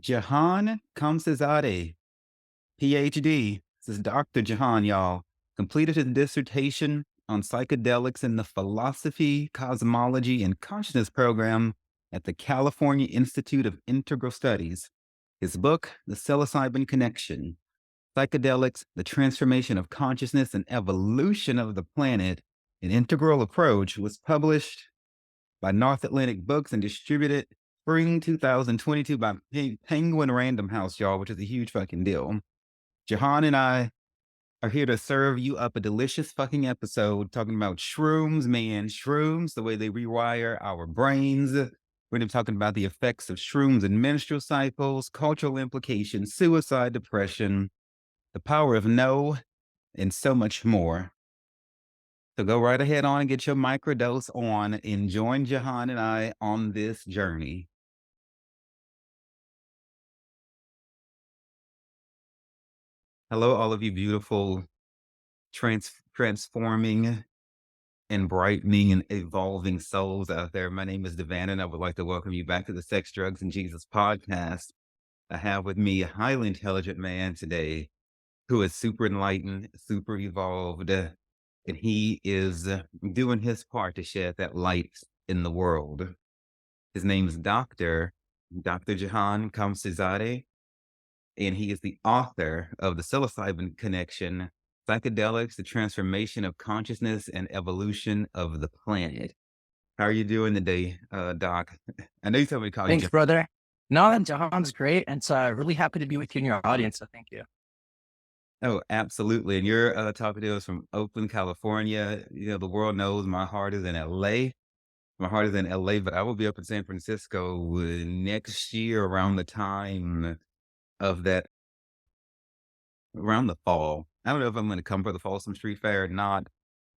Jahan Khamsehzadeh, Ph.D. This is Dr. Jahan, y'all. Completed his dissertation on psychedelics in the philosophy, cosmology, and consciousness program at the California Institute of Integral Studies. His book, The Psilocybin Connection, Psychedelics, the Transformation of Consciousness and Evolution of the Planet, an Integral Approach, was published by North Atlantic Books and distributed spring 2022 by Penguin Random House, y'all, which is a huge fucking deal. Jahan and I are here to serve you up a delicious fucking episode talking about shrooms, man. Shrooms, the way they rewire our brains. We're going to be talking about the effects of shrooms and menstrual cycles, cultural implications, suicide, depression, the power of no, and so much more. So go right ahead on and get your microdose on and join Jahan and I on this journey. Hello, all of you beautiful, transforming and brightening and evolving souls out there. My name is Devan, and I would like to welcome you back to the Sex, Drugs, and Jesus podcast. I have with me a highly intelligent man today who is super enlightened, super evolved, and he is doing his part to shed that light in the world. His name is Dr. Jahan Khamsehzadeh, and he is the author of The Psilocybin Connection, Psychedelics, the Transformation of Consciousness and Evolution of the Planet. How are you doing today, Doc? I know you told me to call you Thanks, Jahan. brother. No, Jahan's great. And so really happy to be with you in your audience. So thank you. Oh, absolutely. And you're talking to us from Oakland, California. You know, the world knows my heart is in LA. My heart is in LA, but I will be up in San Francisco next year around the time of that, around the fall. I don't know if I'm going to come for the Folsom Street Fair or not,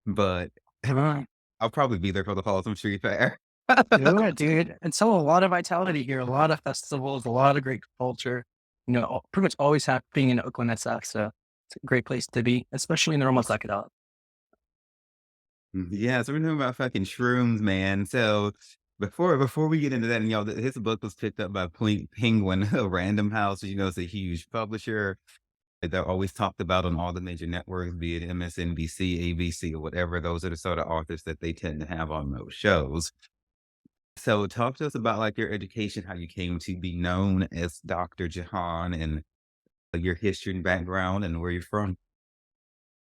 but Come on. I'll probably be there for the Folsom Street Fair. Do it, dude. And so a lot of vitality here, a lot of festivals, a lot of great culture, pretty much always happening in Oakland, SF. So it's a great place to be, especially in the realm of psychedelics. Yeah, so we're talking about fucking shrooms, man. So before we get into that, and y'all, his book was picked up by Penguin Random House. You know, it's a huge publisher. They're always talked about on all the major networks, be it MSNBC, ABC, or whatever. Those are the sort of authors that they tend to have on those shows. So talk to us about like your education, how you came to be known as Dr. Jahan, and your history and background and where you're from.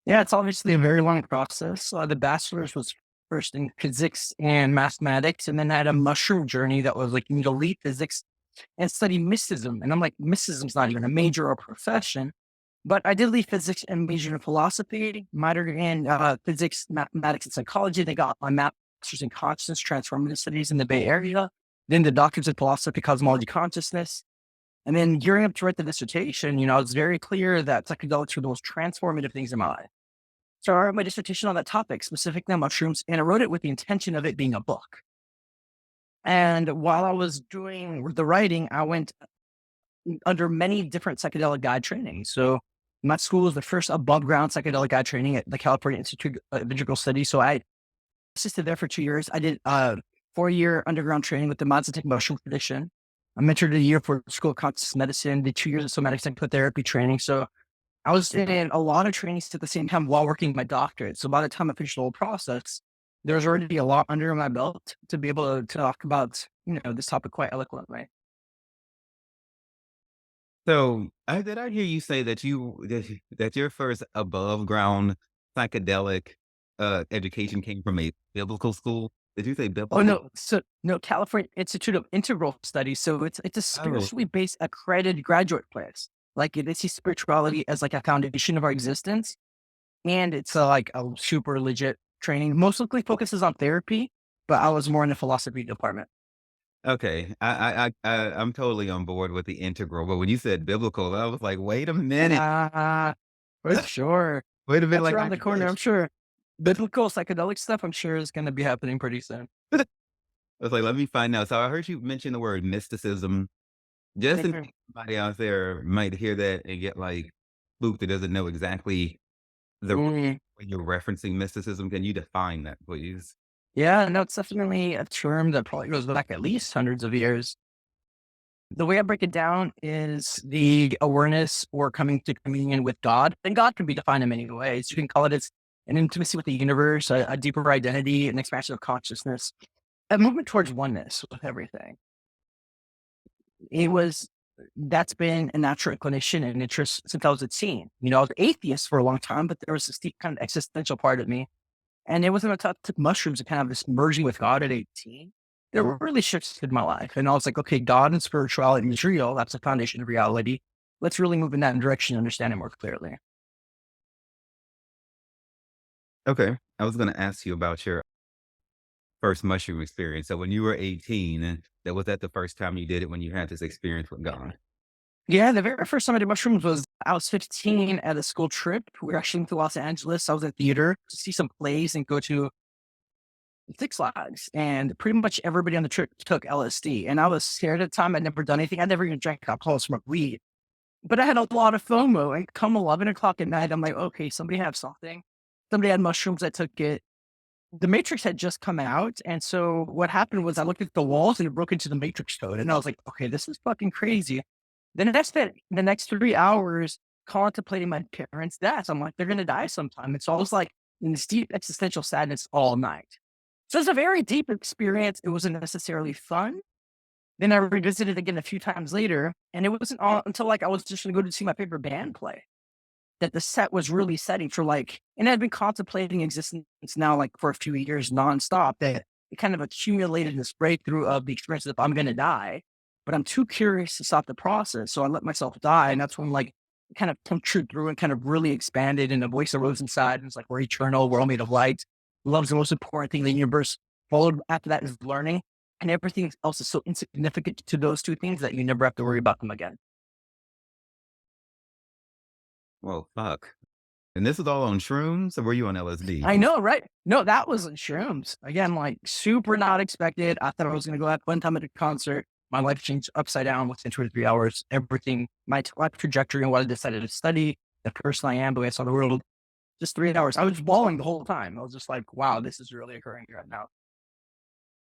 Yeah, it's obviously a very long process. The bachelor's was first in physics and mathematics, and then I had a mushroom journey that was like, lead physics and study mysticism. And I'm like, mysticism's not even a major or profession. But I did leave physics and majored in philosophy, minored in physics, mathematics, and psychology. They got my master's in consciousness, transformative studies in the Bay Area. Then the doctorate in philosophy, cosmology, consciousness. And then gearing up to write the dissertation, it's very clear that psychedelics were the most transformative things in my life. So I wrote my dissertation on that topic, specifically on mushrooms, and I wrote it with the intention of it being a book. And while I was doing the writing, I went under many different psychedelic guide training. So my school was the first above ground psychedelic guide training at the California Institute of Integral Studies. So I assisted there for 2 years. I did 4-year underground training with the Mazatec mushroom tradition. I mentored a year for School of Conscious Medicine, did 2 years of somatic psychotherapy training. So I was in a lot of trainings at the same time while working my doctorate. So by the time I finished the whole process, there was already a lot under my belt to be able to talk about, this topic quite eloquently. So did I hear you say that that your first above ground psychedelic education came from a biblical school? Did you say Oh, biblical? no. So, no, California Institute of Integral Studies. So it's a Oh, spiritually based accredited graduate place. Like they see spirituality as like a foundation of our existence. And it's like a super legit training. Mostly focuses on therapy, but I was more in the philosophy department. okay. I'm totally on board with the integral, but when you said biblical, I was like, wait a minute, For sure. wait a minute, That's like around I the corner, I'm glitched. sure. Biblical psychedelic stuff, I'm sure is going to be happening pretty soon. I was like, let me find out. So I heard you mention the word mysticism. Just in Mhm. case somebody out there might hear that and get like spooked that doesn't know exactly the Mm. when you're referencing mysticism, can you define that, please? Yeah, no, it's definitely a term that probably goes back at least hundreds of years. The way I break it down is the awareness or coming to communion with God. And God can be defined in many ways. You can call it as an intimacy with the universe, a deeper identity, an expansion of consciousness, a movement towards oneness with everything. It was That's been a natural inclination and interest since I was a teen. I was atheist for a long time, but there was this deep kind of existential part of me. And it wasn't until I took mushrooms and kind of this merging with God at 18 that really shifted my life. And I was like, okay, God and spirituality is real. That's the foundation of reality. Let's really move in that direction and understand it more clearly. Okay. I was going to ask you about your first mushroom experience. So when you were 18, that was that the first time you did it when you had this experience with God? Yeah, the very first time I did mushrooms was I was 15 at a school trip. We were actually to Los Angeles. I was at theater to see some plays and go to Six Flags. And pretty much everybody on the trip took LSD. And I was scared at the time. I'd never done anything. I'd never even drank alcohol, smoked weed. But I had a lot of FOMO. And come 11 o'clock at night, I'm like, okay, somebody have something. Somebody had mushrooms. I took it. The Matrix had just come out. And so what happened was I looked at the walls and it broke into the Matrix code. And I was like, okay, this is fucking crazy. Then I spent the next 3 hours contemplating my parents' deaths. I'm like, they're going to die sometime. It's almost like in this deep existential sadness all night. So it's a very deep experience. It wasn't necessarily fun. Then I revisited again a few times later. And it wasn't all until like I was just going to go to see my favorite band play that the set was really setting for like, and I'd been contemplating existence now like for a few years nonstop that it kind of accumulated this breakthrough of the experience of I'm going to die, but I'm too curious to stop the process. So I let myself die. And that's when like it kind of punctured through and kind of really expanded and a voice arose inside. And it's like, we're eternal. We're all made of light. Love's the most important thing in the universe. Followed after that is learning. And everything else is so insignificant to those two things that you never have to worry about them again. Well, fuck. And this was all on shrooms, or were you on LSD? I know, right? No, that was shrooms. Again, like super not expected. I thought I was going to go out one time at a concert. My life changed upside down within 2 to 3 hours. Everything, my life trajectory and what I decided to study, the person I am, the way I saw the world, just 3 hours. I was bawling the whole time. I was just like, wow, this is really occurring right now.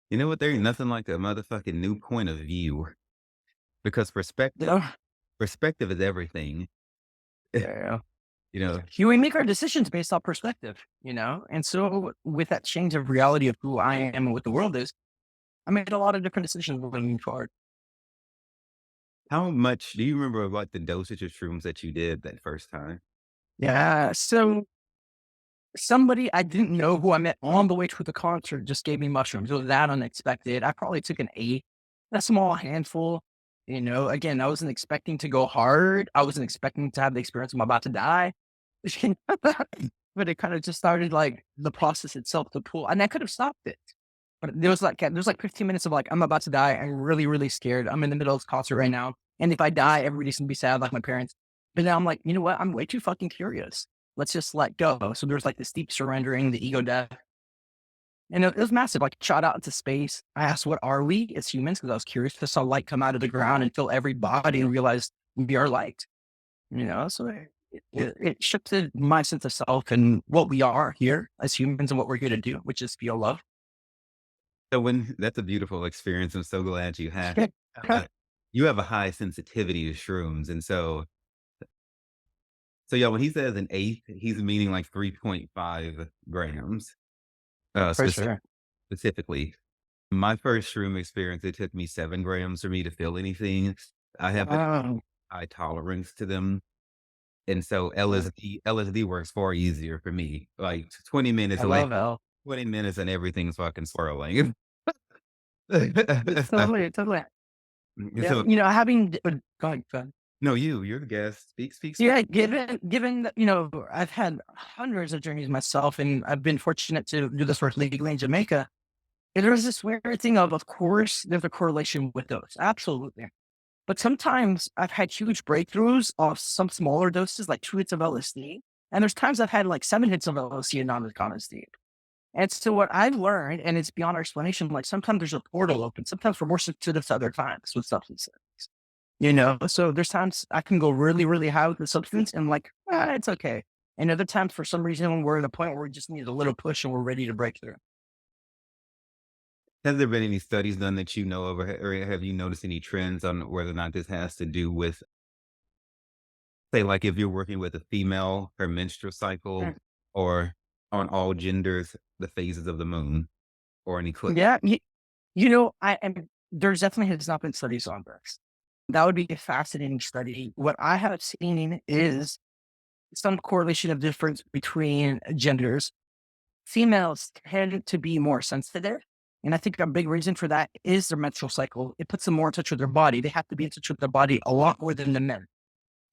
You know what? There ain't nothing like a motherfucking new point of view because Yeah. perspective is everything. Yeah. You know, We make our decisions based off perspective. And so with that change of reality of who I am and what the world is, I made a lot of different decisions moving forward. how much do you remember like the dosage of shrooms that you did that first time? Yeah. So somebody I didn't know who I met on the way to the concert just gave me mushrooms. It was that unexpected. I probably took an 8, a small handful. Again, I wasn't expecting to go hard. I wasn't expecting to have the experience I'm about to die. But it kind of just started like the process itself to pull, and I could have stopped it. But there's like 15 minutes of like, I'm about to die. I'm really, really scared. I'm in the middle of this concert right now. And if I die, everybody's gonna be sad like my parents. But now I'm like, you know what? I'm way too fucking curious. Let's just let go. So there's like this deep surrendering, the ego death. And it was massive. Like shot out into space. I asked, what are we as humans? Because I was curious. I saw light come out of the ground and fill every body and realized we are light. So it shifted my sense of self and what we are here as humans and what we're here to do, which is feel love. So when that's a beautiful experience. I'm so glad you had. You have a high sensitivity to shrooms, and so yeah, when he says an eighth, he's meaning like 3.5 grams, For sure. specifically. My first shroom experience, it took me 7 grams for me to feel anything. I have a Wow. high tolerance to them. And so LSD works far easier for me. Like 20 minutes I away, love L. 20 minutes and everything's fucking swirling. Totally, totally. Yeah, So having go ahead, go ahead. no, you're the guest. Speak. Yeah, given that, I've had hundreds of journeys myself, and I've been fortunate to do this work legally in Jamaica. And there's this weird thing of course, there's a correlation with those. Absolutely. But sometimes I've had huge breakthroughs off some smaller doses, like 2 hits of LSD. And there's times I've had like 7 hits of LSD and not gone as deep. And so what I've learned, and it's beyond our explanation, like sometimes there's a portal open, sometimes we're more sensitive to other times with substances. So there's times I can go really, really high with the substance and like, it's okay. And other times for some reason when we're at a point where we just need a little push and we're ready to break through. Has there been any studies done that you know of, or have you noticed any trends on whether or not this has to do with, say, like if you're working with a female, her menstrual cycle, Mm. or on all genders, the phases of the moon or an eclipse? Yeah. You know, I am there's definitely has not been studies on this. That would be a fascinating study. What I have seen is some correlation of difference between genders. Females tend to be more sensitive. And I think a big reason for that is their menstrual cycle. It puts them more in touch with their body. They have to be in touch with their body a lot more than the men.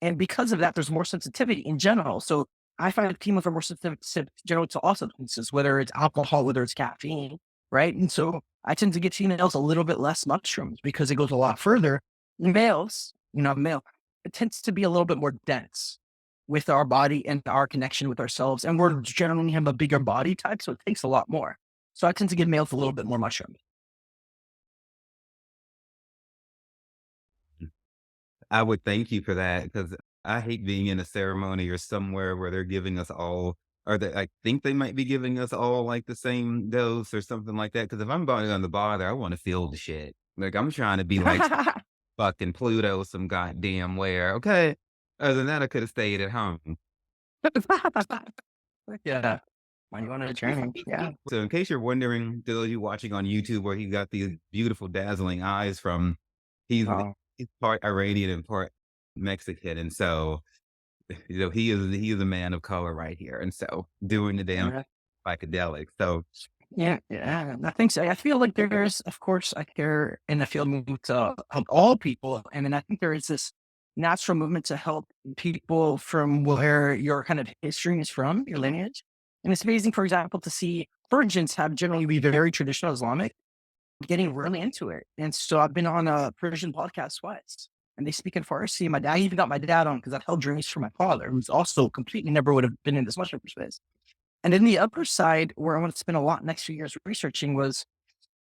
And because of that, there's more sensitivity in general. So I find that females are more sensitive generally to all substances, whether it's alcohol, whether it's caffeine, right? And so I tend to get females a little bit less mushrooms because it goes a lot further. Males, male, it tends to be a little bit more dense with our body and our connection with ourselves. And we're generally have a bigger body type, so it takes a lot more. So I tend to give males a little bit more mushroom. I would thank you for that because I hate being in a ceremony or somewhere where they're giving us all, or that I think they might be giving us all like the same dose or something like that. Because if I'm going on the bar there, I want to feel the shit. Like I'm trying to be like fucking Pluto, some goddamn where. Okay. Other than that, I could have stayed at home. Yeah. When you want to journey. Yeah. So, in case you're wondering, to those of you watching on YouTube, where he got these beautiful, dazzling eyes from, he's Oh, he's part Iranian and part Mexican, and so he is a man of color right here, and so doing the damn yeah. psychedelic. So, Yeah, yeah, I think so. I feel like there's, of course, I care in the field movement to help all people, and then I think there is this natural movement to help people from where your kind of history is from, your lineage. And it's amazing, for example, to see Persians have generally be very traditional Islamic, getting really into it. And so I've been on a Persian podcast twice, and they speak in Farsi. I even got my dad on because I've held journeys for my father, who's also completely never would have been in this mushroom space. And then the other side, where I want to spend a lot next few years researching, was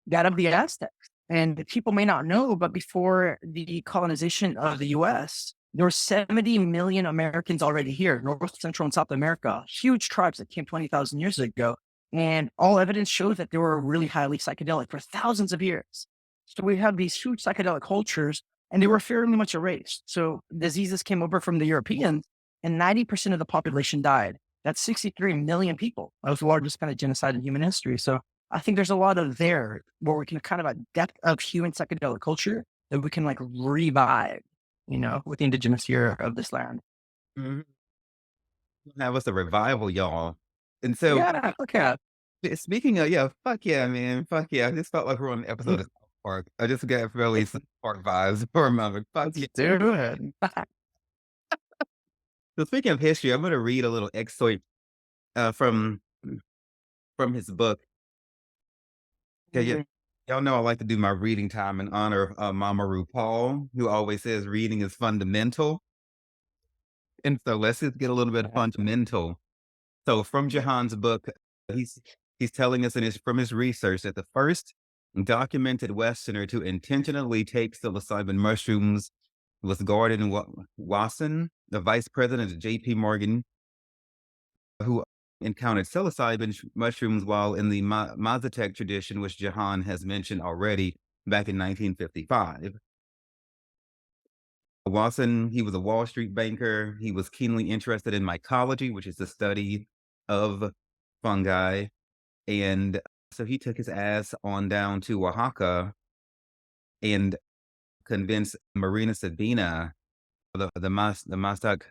that of the Aztecs. And people may not know, but before the colonization of the US, there were 70 million Americans already here, North, Central, and South America, huge tribes that came 20,000 years ago. And all evidence shows that they were really highly psychedelic for thousands of years. So we have these huge psychedelic cultures, and they were fairly much erased. So diseases came over from the Europeans, and 90% of the population died. That's 63 million people. That was the largest kind of genocide in human history. So I think there's a lot of there where we can kind of a depth of human psychedelic culture that we can like revive, with the indigenous year of this land. mhm, have us a revival, y'all. And so, Yeah. Okay. speaking of, yeah, fuck yeah, man, fuck yeah. I just felt like we're on an episode of South Park. I just got really South Park vibes for a moment. Fuck yeah. Do it. So, speaking of history, I'm going to read a little excerpt from his book. Yeah, yeah. Y'all know I like to do my reading time in honor of Mama RuPaul, who always says reading is fundamental. And so let's just get a little bit fundamental. So from Jahan's book, he's he's telling us from his research that the first documented Westerner to intentionally take psilocybin mushrooms was Gordon Wasson, the vice president of J.P. Morgan, who encountered psilocybin mushrooms while in the Mazatec tradition, which Jahan has mentioned already back in 1955. Watson, he was a Wall Street banker. He was keenly interested in mycology, which is the study of fungi. And so he took his ass on down to Oaxaca and convinced Marina Sabina, the Mazatec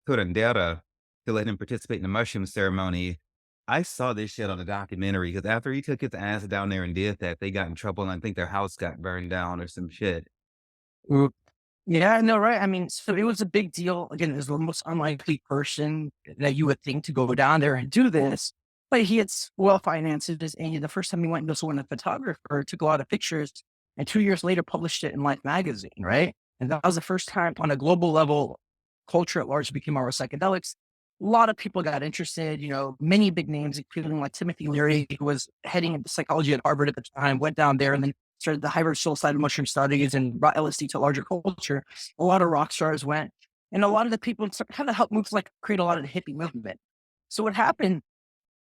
curandera, to let him participate in the mushroom ceremony. I saw this shit on a documentary because after he took his ass down there and did that, they got in trouble and I think their house got burned down or some shit. Oop. Yeah, no, right. I mean, so it was a big deal. Again, it was the most unlikely person that you would think to go down there and do this. But he had well financed it. And the first time he went, he also went a photographer, took a lot of pictures, and 2 years later published it in Life magazine, right? And that was the first time on a global level, culture at large became our psychedelics. A lot of people got interested, many big names, including like Timothy Leary, who was heading into psychology at Harvard at the time, went down there and then started the hybrid psilocybin mushroom studies and brought LSD to larger culture. A lot of rock stars went, and a lot of the people kind of helped move to like create a lot of the hippie movement. So what happened?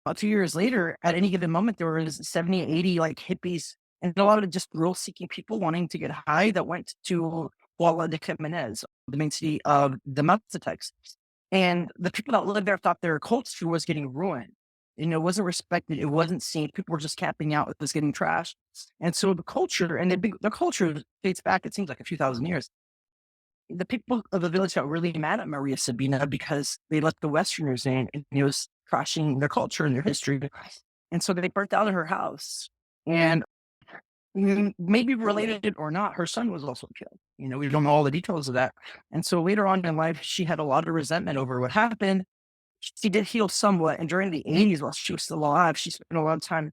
About 2 years later, at any given moment, there was 70, 80 like hippies and a lot of just thrill seeking people wanting to get high that went to Kuala de Jimenez, the main city of the Mazatec's. And the people that lived there thought their culture was getting ruined. It wasn't respected. It wasn't seen. People were just camping out. It was getting trashed. And so the culture and the culture dates back, it seems like a few thousand years. The people of the village got really mad at Maria Sabina because they let the Westerners in and it was crashing their culture and their history. And so they burnt down her house. And maybe related or not, her son was also killed. We don't know all the details of that. And so later on in life, she had a lot of resentment over what happened. She did heal somewhat. And during the 80s, while she was still alive, she spent a lot of time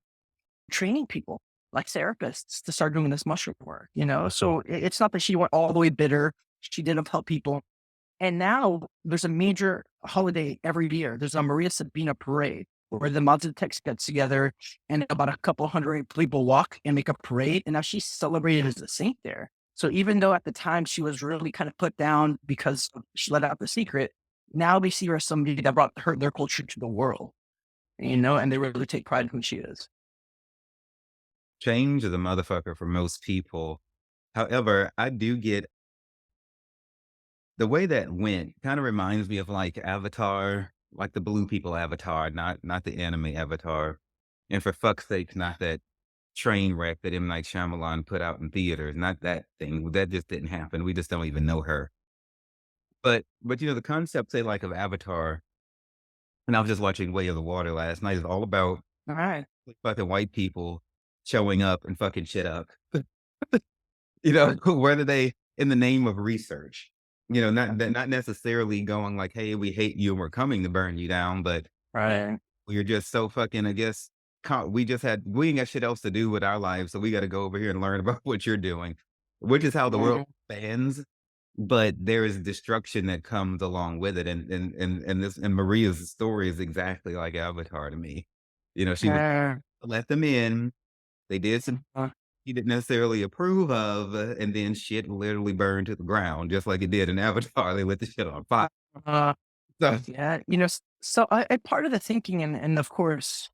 training people like therapists to start doing this mushroom work. So it's not that she went all the way bitter. She did help people. And now there's a major holiday every year. There's a Maria Sabina parade where the Mazatec gets together and about a couple hundred people walk and make a parade. And now she's celebrated as a saint there. So even though at the time she was really kind of put down because she let out the secret, now we see her as somebody that brought their culture to the world, and they really take pride in who she is. Change is a motherfucker for most people. However, I do get the way that went kind of reminds me of like Avatar, like the blue people Avatar, not the anime Avatar. And for fuck's sake, not that train wreck that M. Night Shyamalan put out in theaters. Not that thing. That just didn't happen. We just don't even know her. But the concept, say, like of Avatar, and I was just watching Way of the Water last night, is all about All right. fucking white people showing up and fucking shit up. Whether they in the name of research, not necessarily going like, hey, we hate you and we're coming to burn you down, but Right. we're just so fucking, I guess, we ain't got shit else to do with our lives, so we got to go over here and learn about what you're doing, which is how the world Mhm. expands. But there is destruction that comes along with it, and Maria's story is exactly like Avatar to me. She was Uh, let them in. They did some uh, he didn't necessarily approve of, and then shit literally burned to the ground just like it did in Avatar. They lit the shit on fire. uh, So Yeah, so I part of the thinking, and of course,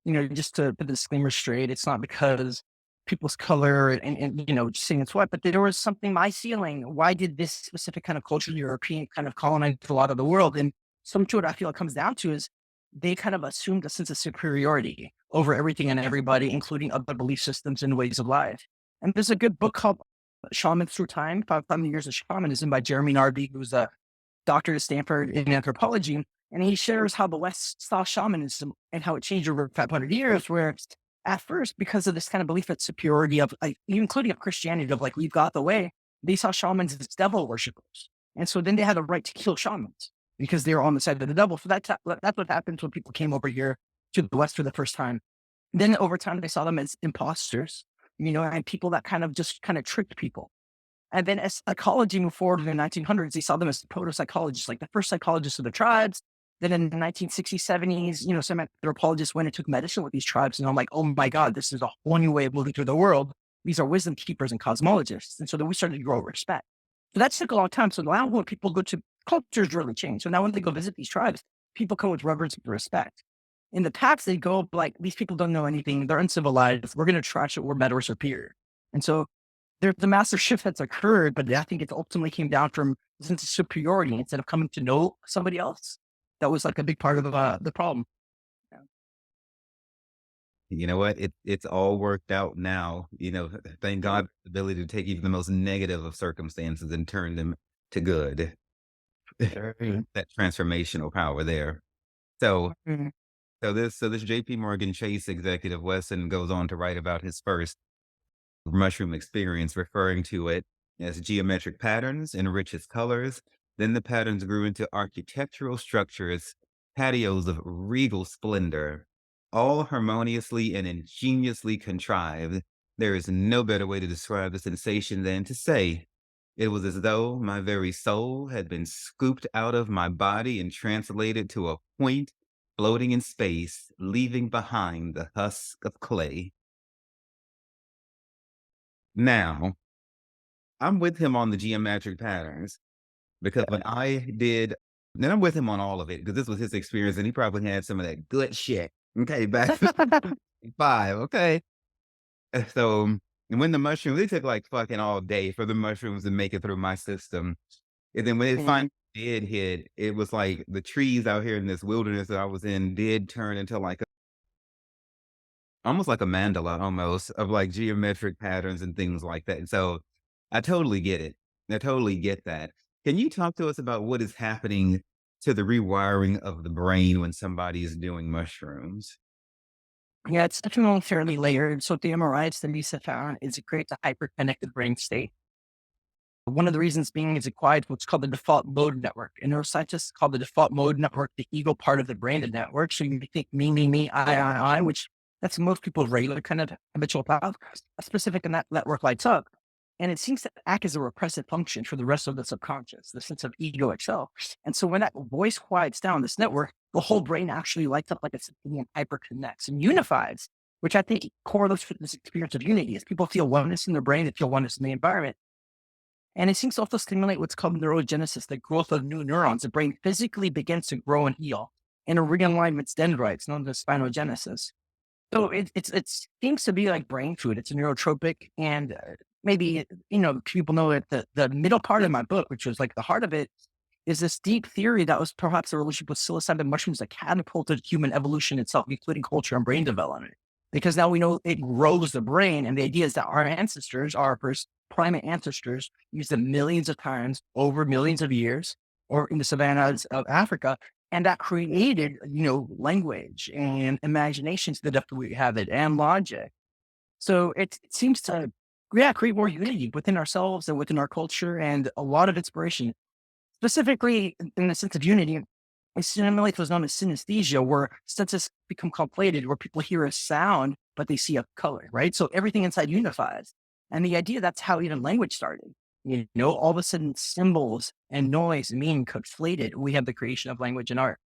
just to put the disclaimer straight, it's not because people's color and just saying it's what, but there was something my ceiling. Why did this specific kind of culture, European kind of colonize a lot of the world? And some to what I feel it comes down to is they kind of assumed a sense of superiority over everything and everybody, including other belief systems and ways of life. And there's a good book called Shaman Through Time, 5,000 Years of Shamanism by Jeremy Narby, who's a doctor at Stanford in anthropology, and he shares how the West saw shamanism and how it changed over 500 years. Where at first, because of this kind of belief of superiority of like, including of Christianity, of like we've got the way, they saw shamans as devil worshippers, and so then they had the right to kill shamans because they were on the side of the devil. So that's what happens when people came over here to the West for the first time. Then over time, they saw them as imposters, and people that kind of tricked people. And then as psychology moved forward in the 1900s, they saw them as proto-psychologists, like the first psychologists of the tribes. Then in the 1960s, 70s, some anthropologists went and took medicine with these tribes. And I'm like, oh my God, this is a whole new way of moving through the world. These are wisdom keepers and cosmologists. And so then we started to grow respect. But that took a long time. So now when people go to cultures really change. So now when they go visit these tribes, people come with reverence and respect. In the past, they go like, these people don't know anything. They're uncivilized. We're going to trash it. We're better or superior. And so there's the massive shift that's occurred, but I think it ultimately came down from a sense of superiority instead of coming to know somebody else. That was like a big part of the problem. Yeah. you know what? It's all worked out now. Thank God for the ability to take even the most negative of circumstances and turn them to good. Sure. That transformational power there. So Mhm. so this JP Morgan Chase executive Wesson goes on to write about his first mushroom experience, referring to it as geometric patterns in richest colors. Then the patterns grew into architectural structures, patios of regal splendor, all harmoniously and ingeniously contrived. There is no better way to describe the sensation than to say it was as though my very soul had been scooped out of my body and translated to a point floating in space, leaving behind the husk of clay. Now, I'm with him on the geometric patterns because when I did, then I'm with him on all of it because this was his experience and he probably had some of that good shit. Okay, back to 5. Okay. So when the mushrooms, it took like fucking all day for the mushrooms to make it through my system. And then when it Mhm. finally did hit, it was like the trees out here in this wilderness that I was in did turn into like almost like a mandala almost of like geometric patterns and things like that. So I totally get it. I totally get that. Can you talk to us about what is happening to the rewiring of the brain when somebody is doing mushrooms? Yeah, it's definitely fairly layered. So the MRI studies have found is it creates a hyper-connected brain state. One of the reasons being is it quiets what's called the default mode network. And neuroscientists call the default mode network the ego part of the brain, the network. So you think me, I, which that's most people's regular kind of habitual path. A specific in that network lights up. And it seems to act as a repressive function for the rest of the subconscious, the sense of ego itself. And so when that voice quiets down this network, the whole brain actually lights up like a symphony and hyperconnects and unifies, which I think correlates with this experience of unity. As people feel oneness in their brain, they feel oneness in the environment. And it seems to also stimulate what's called neurogenesis, the growth of new neurons. The brain physically begins to grow and heal and realign its dendrites, known as spinogenesis. So it seems to be like brain food. It's a neurotropic, and maybe people know that the middle part of my book, which was like the heart of it, is this deep theory that was perhaps a relationship with psilocybin mushrooms that catapulted human evolution itself, including culture and brain development. Because now we know it grows the brain, and the idea is that our ancestors, our first primate ancestors, used them millions of times over millions of years, or in the savannas of Africa, and that created, language and imagination to the depth that we have it, and logic. So it seems to, yeah, create more unity within ourselves and within our culture, and a lot of inspiration. Specifically, in the sense of unity, it simulates what's known as synesthesia, where senses become conflated, where people hear a sound, but they see a color, right? So everything inside unifies. And the idea that's how even language started. All of a sudden, symbols and noise and meaning conflated. We have the creation of language and art.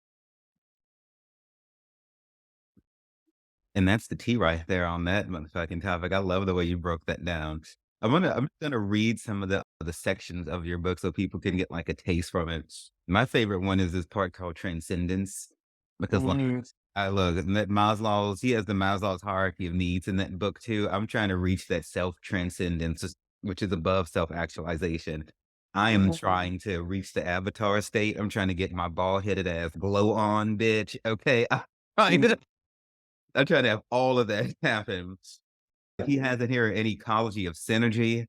And that's the tea right there on that motherfucking topic. I love the way you broke that down. I'm gonna read some of the sections of your book so people can get like a taste from it. My favorite one is this part called transcendence because like Mm, I look and that Maslow's he has the Maslow's hierarchy of needs in that book too. I'm trying to reach that self transcendence, which is above self actualization. I am mhm, trying to reach the avatar state. I'm trying to get my bald headed ass glow on, bitch. Okay, mm, I'm trying to have all of that happen. He has in here an ecology of synergy.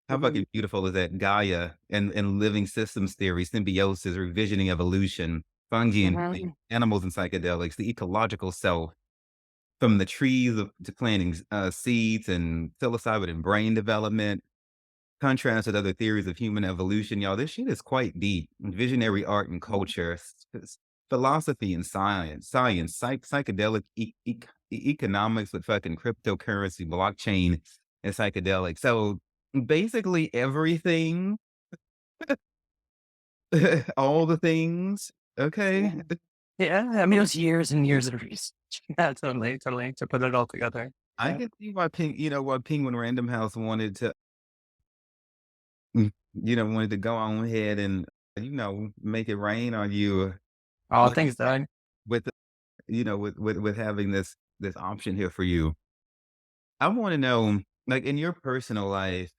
How mhm, fucking beautiful is that? Gaia and living systems theory, symbiosis, revisioning evolution, fungi and mhm, animals and psychedelics, the ecological self, from the trees to planting seeds and psilocybin and brain development, contrast with other theories of human evolution. Y'all, this shit is quite deep. Visionary art and culture, philosophy and psychedelic economics with fucking cryptocurrency, blockchain, and psychedelics. So basically everything, all the things. Okay. mhm. Yeah, I mean, it was years and years of research. Yeah, totally, totally, to put it all together. I Yeah. can see why why Penguin Random House wanted to, wanted to go on ahead and, make it rain on you All with, things done. with with having this option here for you. I want to know, like in your personal life,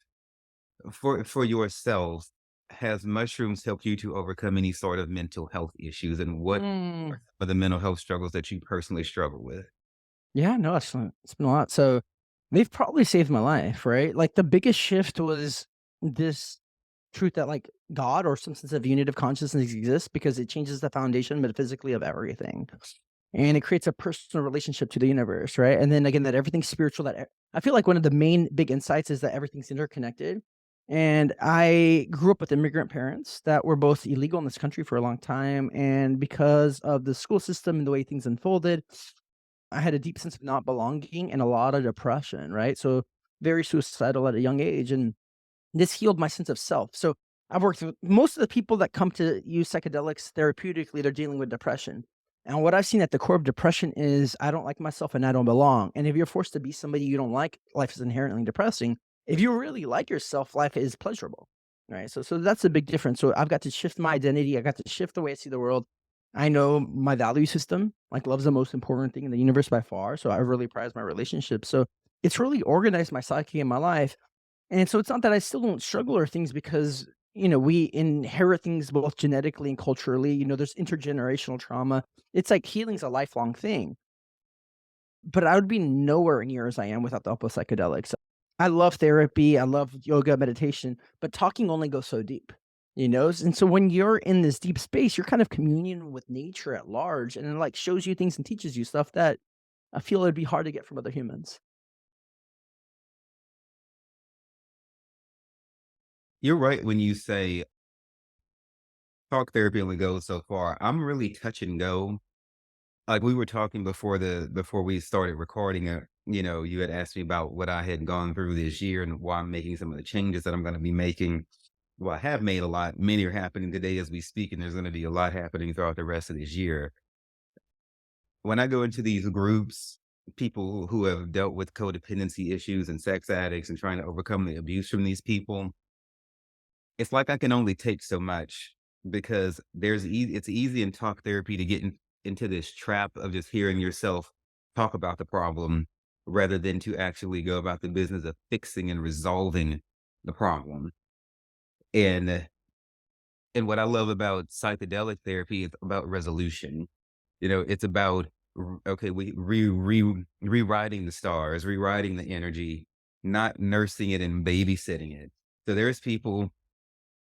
for yourself, has mushrooms helped you to overcome any sort of mental health issues, and what Mm. are some of the mental health struggles that you personally struggle with? Yeah, no, it's been a lot. So they've probably saved my life, right? Like the biggest shift was this truth that like God or some sense of unity of consciousness exists because it changes the foundation metaphysically of everything. And it creates a personal relationship to the universe, right? And then again, that everything's spiritual. I feel like one of the main big insights is that everything's interconnected. And I grew up with immigrant parents that were both illegal in this country for a long time. And because of the school system and the way things unfolded, I had a deep sense of not belonging and a lot of depression, right? So very suicidal at a young age. And this healed my sense of self. So I've worked with most of the people that come to use psychedelics therapeutically, they're dealing with depression. And what I've seen at the core of depression is I don't like myself and I don't belong. And if you're forced to be somebody you don't like, life is inherently depressing. If you really like yourself, life is pleasurable. Right. So that's a big difference. So I've got to shift my identity. I got to shift the way I see the world. I know my value system, like love's the most important thing in the universe by far. So I really prize my relationships. So it's really organized my psyche and my life. And so it's not that I still don't struggle or things because, we inherit things both genetically and culturally. There's intergenerational trauma. It's like healing's a lifelong thing. But I would be nowhere near as I am without the help of psychedelics. I love therapy, I love yoga, meditation, but talking only goes so deep, And so when you're in this deep space, you're kind of communion with nature at large, and it like shows you things and teaches you stuff that I feel it'd be hard to get from other humans. You're right when you say talk therapy only goes so far. I'm really touch and go. Like we were talking before we started recording, you had asked me about what I had gone through this year and why I'm making some of the changes that I'm going to be making. Well, I have made a lot. Many are happening today as we speak, and there's going to be a lot happening throughout the rest of this year. When I go into these groups, people who have dealt with codependency issues and sex addicts and trying to overcome the abuse from these people, it's like I can only take so much because it's easy in talk therapy to get into this trap of just hearing yourself talk about the problem rather than to actually go about the business of fixing and resolving the problem. And and what I love about psychedelic therapy is about resolution. It's about okay, we rewriting the stars, rewriting the energy, not nursing it and babysitting it. So there's people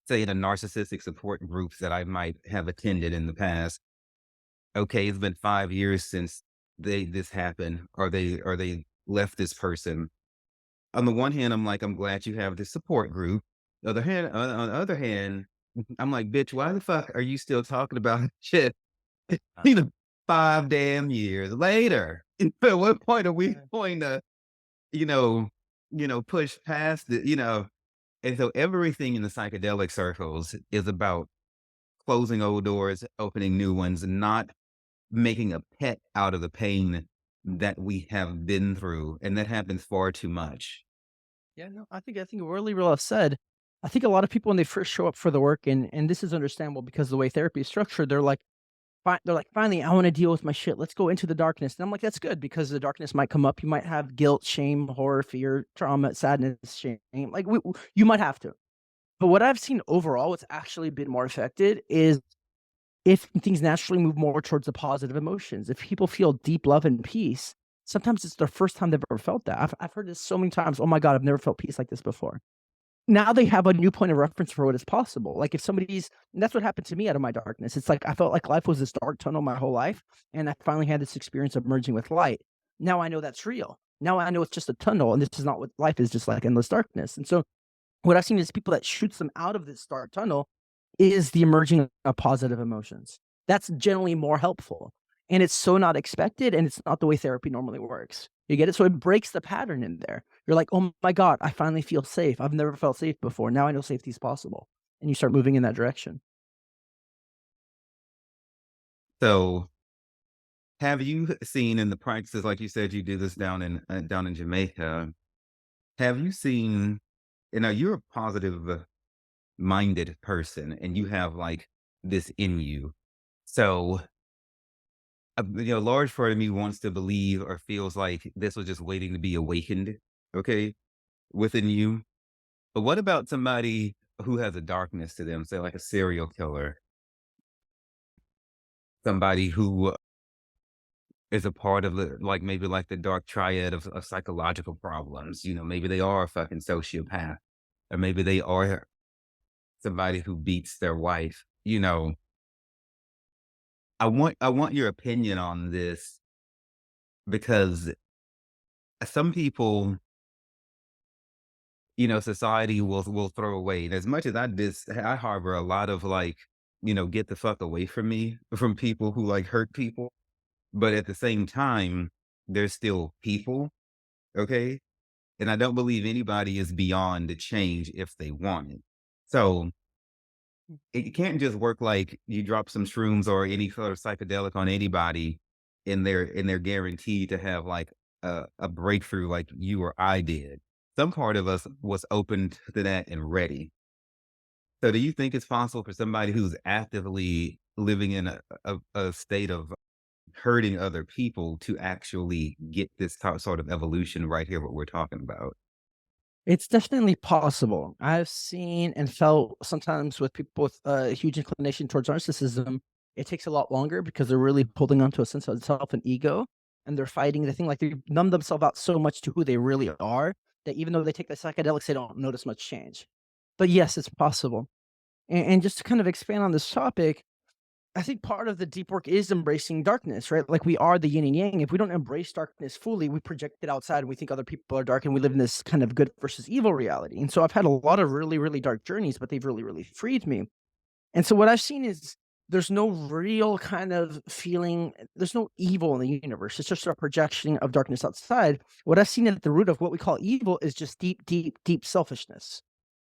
say in a narcissistic support groups that I might have attended in the past. Okay, it's been 5 years since this happened, or they left this person. On the one hand, I'm like, I'm glad you have this support group. On the other hand, I'm like, bitch, why the fuck are you still talking about shit? You know, 5 damn years later. At what point are we going to, you know, push past it? And so everything in the psychedelic circles is about closing old doors, opening new ones, and not making a pet out of the pain that we have been through. And that happens far too much. Yeah, no, I think really well said. I think a lot of people when they first show up for the work, and this is understandable because the way therapy is structured, they're like, finally, I want to deal with my shit. Let's go into the darkness. And I'm like, that's good because the darkness might come up. You might have guilt, shame, horror, fear, trauma, sadness, shame. Like you might have to. But what I've seen overall, what's actually been more affected is if things naturally move more towards the positive emotions. If people feel deep love and peace, sometimes it's their first time they've ever felt that. I've heard this so many times. Oh my God, I've never felt peace like this before. Now they have a new point of reference for what is possible. Like if somebody's and that's what happened to me out of my darkness. It's like I felt like life was this dark tunnel my whole life, and I finally had this experience of merging with light. Now I know that's real. Now I know it's just a tunnel, and this is not what life is, just like endless darkness. And so what I've seen is people that shoots them out of this dark tunnel is the emerging of positive emotions. That's generally more helpful. And it's so not expected, and it's not the way therapy normally works. You get it? So it breaks the pattern in there. You're like, oh my God, I finally feel safe. I've never felt safe before. Now I know safety is possible. And you start moving in that direction. So have you seen in the practices, like you said, you do this down in Jamaica? Have you seen, you're a positive minded person and you have like this in you. So, a large part of me wants to believe or feels like this was just waiting to be awakened, okay, within you. But what about somebody who has a darkness to them, say like a serial killer, somebody who is a part of the, like maybe like the dark triad of psychological problems? Maybe they are a fucking sociopath, or maybe they are somebody who beats their wife. I want your opinion on this because some people, society will throw away. And as much as I harbor a lot of like, get the fuck away from me from people who like hurt people. But at the same time, they're still people. Okay. And I don't believe anybody is beyond the change if they want it. So it can't just work like you drop some shrooms or any sort of psychedelic on anybody and they're guaranteed to have like a breakthrough like you or I did. Some part of us was open to that and ready. So do you think it's possible for somebody who's actively living in a state of hurting other people to actually get this sort of evolution right here, what we're talking about. It's definitely possible. I've seen and felt sometimes with people with a huge inclination towards narcissism, it takes a lot longer because they're really holding on to a sense of self and ego, and they're fighting the thing like they numb themselves out so much to who they really are that even though they take the psychedelics, they don't notice much change. But yes, it's possible. And just to kind of expand on this topic, I think part of the deep work is embracing darkness, right? Like we are the yin and yang. If we don't embrace darkness fully, we project it outside and we think other people are dark and we live in this kind of good versus evil reality. And so I've had a lot of really, really dark journeys, but they've really, really freed me. And so what I've seen is there's no real kind of feeling, there's no evil in the universe. It's just a projection of darkness outside. What I've seen at the root of what we call evil is just deep, deep, deep selfishness.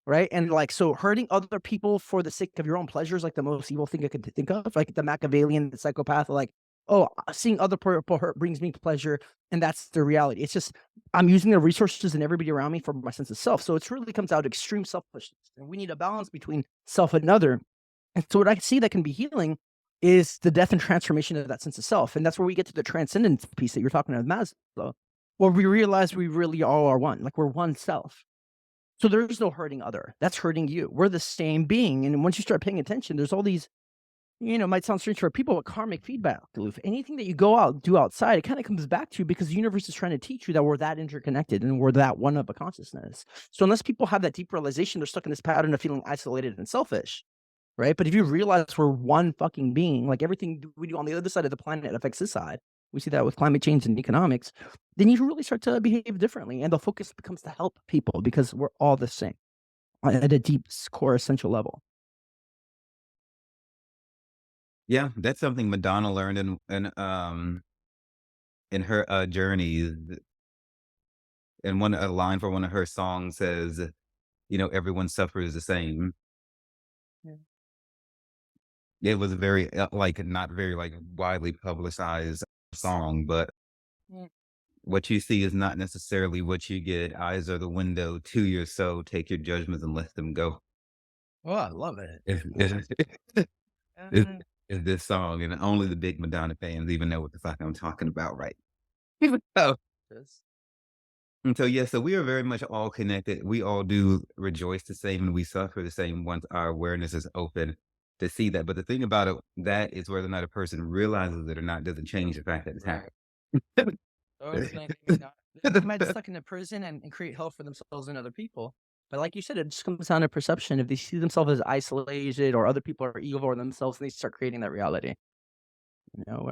Right? And, like, so hurting other people for the sake of your own pleasure is, like, the most evil thing I could think of, like, the Machiavellian, the psychopath, like, "Oh, seeing other people hurt brings me pleasure, and that's the reality." It's just I'm using the resources and everybody around me for my sense of self, so it's really comes out to extreme selfishness, and we need a balance between self and other, and so what I see that can be healing is the death and transformation of that sense of self, and that's where we get to the transcendence piece that you're talking about, Maslow, where we realize we really all are one, like, we're one self. So there is no hurting other. That's hurting you. We're the same being. And once you start paying attention, there's all these, might sound strange for people, but karmic feedback loop. Anything that you go out, do outside, it kind of comes back to you because the universe is trying to teach you that we're that interconnected and we're that one of a consciousness. So unless people have that deep realization, they're stuck in this pattern of feeling isolated and selfish. Right. But if you realize we're one fucking being, like everything we do on the other side of the planet affects this side. We see that with climate change and economics, then you really start to behave differently. And the focus becomes to help people because we're all the same at a deep core essential level. Yeah, that's something Madonna learned in her journey. And one a line for one of her songs says, everyone suffers the same. Yeah. It was a very like not very like widely publicized song, but Mm. what you see is not necessarily what you get. Eyes are the window to your soul. Take your judgments and let them go. Oh, I love it. Is Uh, is this song, and only the big Madonna fans even know what the fuck I'm talking about, right? So, yes. yeah, so we are very much all connected. We all do rejoice the same, and we suffer the same once our awareness is open to see that. But the thing about it, that is whether or not a person realizes it or not doesn't change the fact that it's Right. happening. Oh, they may not. They might be stuck in a prison and create hell for themselves and other people. But like you said, it just comes down to perception. If they see themselves as isolated or other people are evil or themselves, they start creating that reality.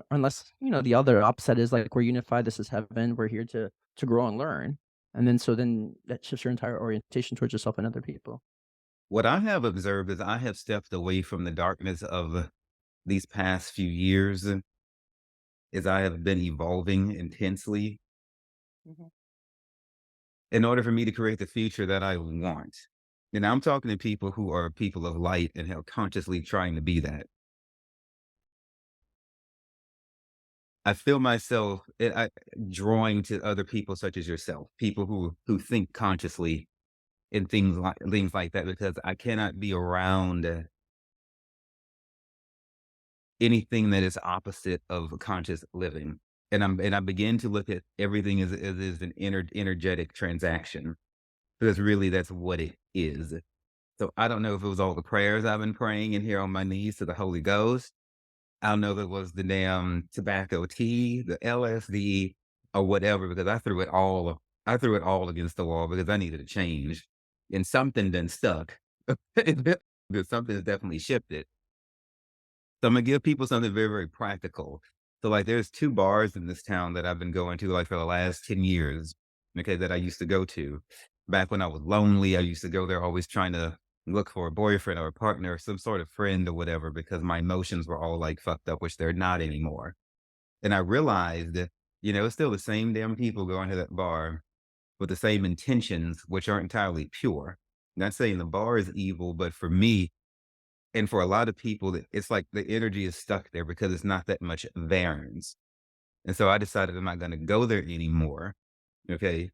Unless, the other opposite is like we're unified, this is heaven, we're here to grow and learn. And then so then that shifts your entire orientation towards yourself and other people. What I have observed is I have stepped away from the darkness of these past few years as I have been evolving intensely Mhm. in order for me to create the future that I want. And I'm talking to people who are people of light and have consciously trying to be that. I feel myself drawing to other people such as yourself, people who think consciously and things like that, because I cannot be around anything that is opposite of conscious living. And I begin to look at everything as an energetic transaction, because really that's what it is. So I don't know if it was all the prayers I've been praying in here on my knees to the Holy Ghost. I don't know if it was the damn tobacco tea, the LSD, or whatever, because I threw it all against the wall because I needed a change. And something then stuck. Because something has definitely shifted. So I'm gonna give people something very, very practical. So like there's 2 bars in this town that I've been going to like for the last 10 years, okay, that I used to go to. Back when I was lonely, I used to go there always trying to look for a boyfriend or a partner, or some sort of friend or whatever, because my emotions were all like fucked up, which they're not anymore. And I realized that, it's still the same damn people going to that bar with the same intentions, which aren't entirely pure. Not saying the bar is evil, but for me, and for a lot of people, it's like the energy is stuck there because it's not that much variance. And so I decided I'm not gonna go there anymore, okay?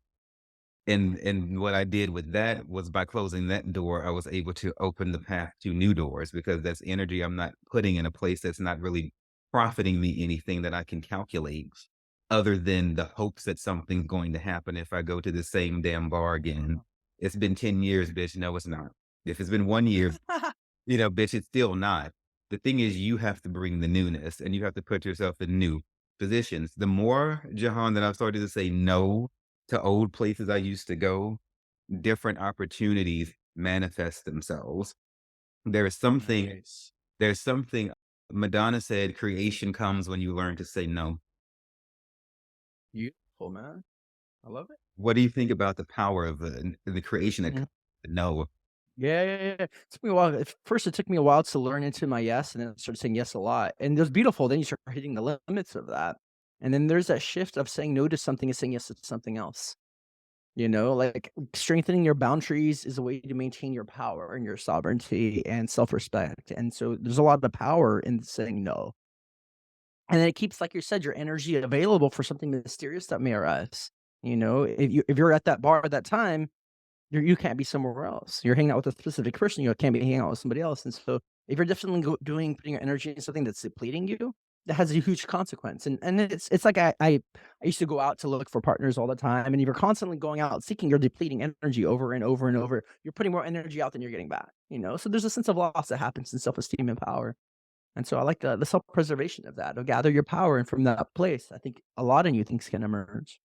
And what I did with that was by closing that door, I was able to open the path to new doors because that's energy I'm not putting in a place that's not really profiting me anything that I can calculate other than the hopes that something's going to happen if I go to the same damn bar again. It's been 10 years, bitch. No, it's not. If it's been 1 year, bitch, it's still not. The thing is, you have to bring the newness and you have to put yourself in new positions. The more, Jahan, that I've started to say no to old places I used to go, different opportunities manifest themselves. There's something, Nice. there's something Madonna said, creation comes when you learn to say no. Beautiful, man. I love it. What do you think about the power of the creation that Mhm. comes with no? Yeah, yeah, yeah. It took me a while. At first, it took me a while to learn into my yes, and then I started saying yes a lot. And it was beautiful. Then you start hitting the limits of that. And then there's that shift of saying no to something and saying yes to something else. Like strengthening your boundaries is a way to maintain your power and your sovereignty and self respect. And so there's a lot of power in saying no. And then it keeps, like you said, your energy available for something mysterious that may arise. If you're at that bar at that time, you can't be somewhere else. You're hanging out with a specific person, you can't be hanging out with somebody else, and so if you're definitely putting your energy into something that's depleting you, that has a huge consequence, and it's like I used to go out to look for partners all the time, and if you're constantly going out seeking, you're depleting energy over and over and over. You're putting more energy out than you're getting back. So there's a sense of loss that happens in self-esteem and power, and so I like the self-preservation of that, of gather your power, and from that place, I think a lot of new things can emerge.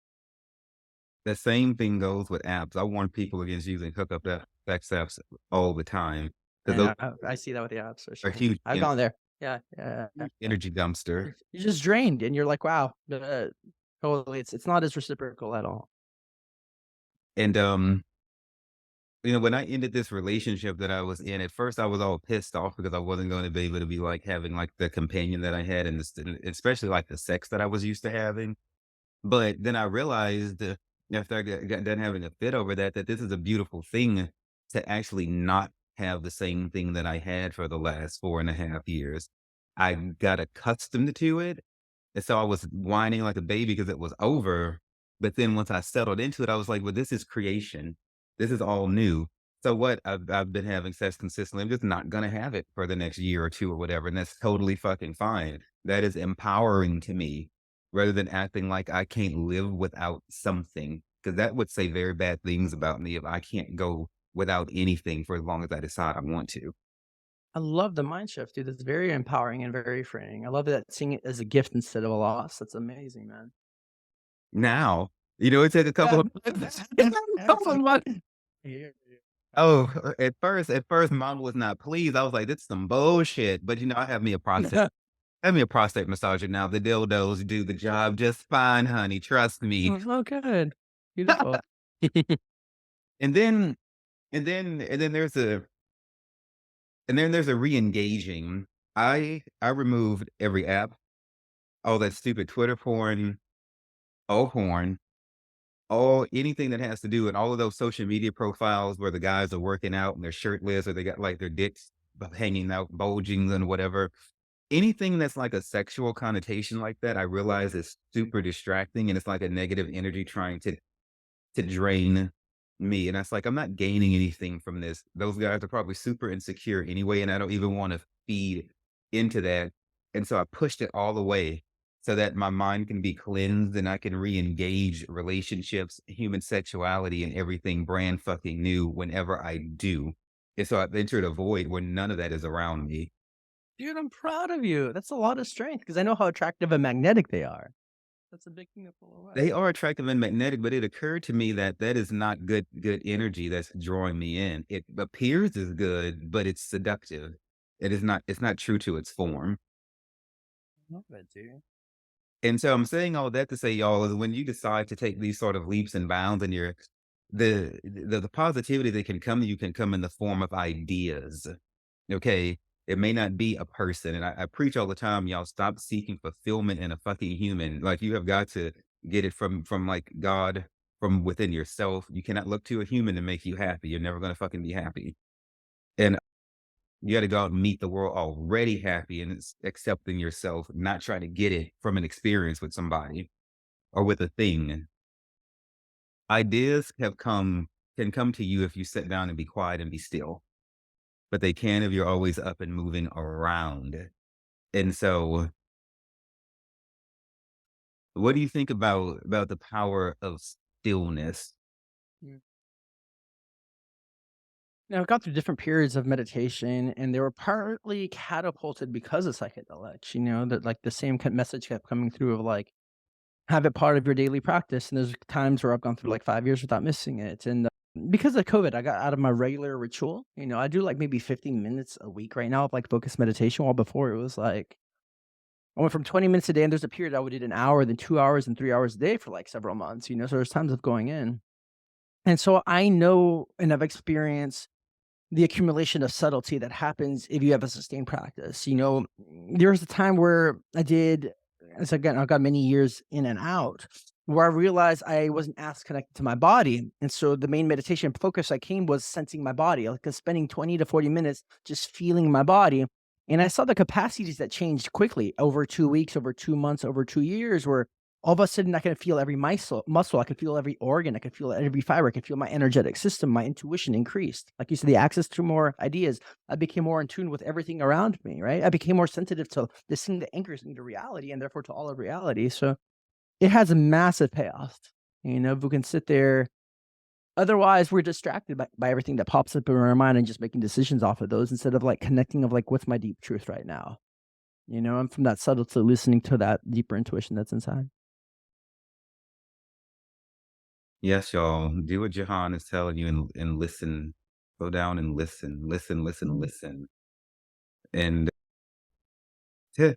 The same thing goes with apps. I warn people against using hookup sex apps all the time because those And I see that with the apps for are sure. huge, I've gone there. Yeah, yeah, yeah, huge yeah. energy dumpster. You're just drained, and you're like, "Wow." Totally, it's not as reciprocal at all. And when I ended this relationship that I was in, at first I was all pissed off because I wasn't going to be able to be like having like the companion that I had and especially like the sex that I was used to having. But then I realized after I got done having a fit over that, that this is a beautiful thing to actually not have the same thing that I had for the last 4.5 years. I got accustomed to it. And so I was whining like a baby because it was over. But then once I settled into it, I was like, well, this is creation. This is all new. So what? I've been having sex consistently. I'm just not going to have it for the next year or two or whatever. And that's totally fucking fine. That is empowering to me rather than acting like I can't live without something. Because that would say very bad things about me if I can't go without anything for as long as I decide I want to. I love the mind shift, dude. That's very empowering and very freeing. I love that seeing it as a gift instead of a loss. That's amazing, man. Now, it took a couple Yeah. of Yeah, couple of fuck. months. Yeah, yeah. Oh, at first, mom was not pleased. I was like, "This is some bullshit." But I have me a prostate. I have me a prostate massager now. The dildos do the job just fine, honey. Trust me. Oh, good. Beautiful. And then, and then there's a re-engaging. I removed every app, all that stupid Twitter porn, all anything that has to do with all of those social media profiles where the guys are working out and they're shirtless or they got like their dicks hanging out, bulging and whatever. Anything that's like a sexual connotation like that, I realize is super distracting and it's like a negative energy trying to drain me. And that's like, I'm not gaining anything from this. Those guys are probably super insecure anyway, and I don't even want to feed into that. And so I pushed it all away so that my mind can be cleansed and I can re-engage relationships, human sexuality, and everything brand fucking new whenever I do. And so I've entered a void where none of that is around me. Dude, I'm proud of you. That's a lot of strength because I know how attractive and magnetic they are. That's a big thing to pull away. They are attractive and magnetic, but it occurred to me that that is not good energy that's drawing me in. It appears as good, but it's seductive. It's not true to its form. Love it, dude. And so I'm saying all that to say, y'all, is when you decide to take these sort of leaps and bounds and the positivity that can come to you can come in the form of ideas. Okay. It may not be a person. And I preach all the time, y'all stop seeking fulfillment in a fucking human. Like you have got to get it from like God, from within yourself. You cannot look to a human to make you happy. You're never gonna fucking be happy. And you gotta go out and meet the world already happy and it's accepting yourself, not trying to get it from an experience with somebody or with a thing. ideas can come to you if you sit down and be quiet and be still, but they can if you're always up and moving around. And so, what do you think about the power of stillness? Mm. Now, I've gone through different periods of meditation, and they were partly catapulted because of psychedelics. That like the same message kept coming through of like, have it part of your daily practice. And there's times where I've gone through like 5 years without missing it. And because of COVID, I got out of my regular ritual. I do like maybe 15 minutes a week right now of like focused meditation, while before it was like, I went from 20 minutes a day, and there's a period I would do an hour, then 2 hours, and 3 hours a day for like several months. So there's times of going in. And so I know and I've experienced the accumulation of subtlety that happens if you have a sustained practice. There was a time where I did, as again, I've got many years in and out, where I realized I wasn't as connected to my body. And so the main meditation focus I came was sensing my body, like spending 20 to 40 minutes just feeling my body. And I saw the capacities that changed quickly over 2 weeks, over 2 months, over 2 years, where all of a sudden I can feel every muscle. I could feel every organ. I could feel every fiber. I could feel my energetic system. My intuition increased. Like you said, the access to more ideas. I became more in tune with everything around me, right? I became more sensitive to this thing that anchors me to reality and therefore to all of reality. So it has a massive payoff. If we can sit there, otherwise we're distracted by everything that pops up in our mind and just making decisions off of those instead of like connecting of like, what's my deep truth right now? I'm from that subtle to listening to that deeper intuition that's inside. Yes, y'all. Do what Jahan is telling you and listen. Go down and listen. Listen, listen, listen. And yeah,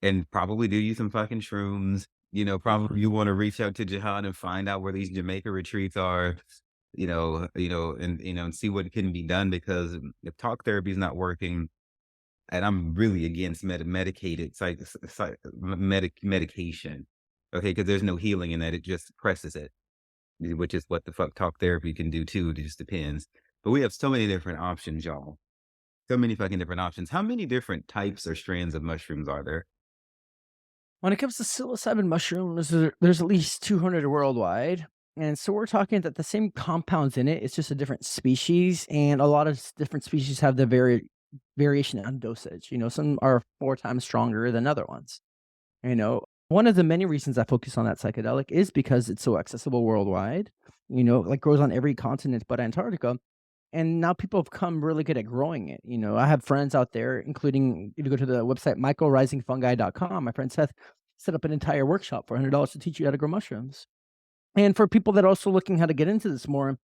and probably do you some fucking shrooms. Probably you want to reach out to Jahan and find out where these Jamaica retreats are, and see what can be done because if talk therapy is not working, and I'm really against medicated medication. Okay, because there's no healing in that. It just suppresses it, which is what the fuck talk therapy can do too. It just depends. But we have so many different options, y'all. So many fucking different options. How many different types or strands of mushrooms are there? When it comes to psilocybin mushrooms, there's at least 200 worldwide. And so we're talking that the same compounds in it, it's just a different species. And a lot of different species have the variation on dosage. Some are 4 times stronger than other ones. One of the many reasons I focus on that psychedelic is because it's so accessible worldwide, like grows on every continent but Antarctica. And now people have come really good at growing it. I have friends out there, including if you go to the website mycorisingfungi.com, my friend Seth set up an entire workshop for $100 to teach you how to grow mushrooms. And for people that are also looking how to get into this more,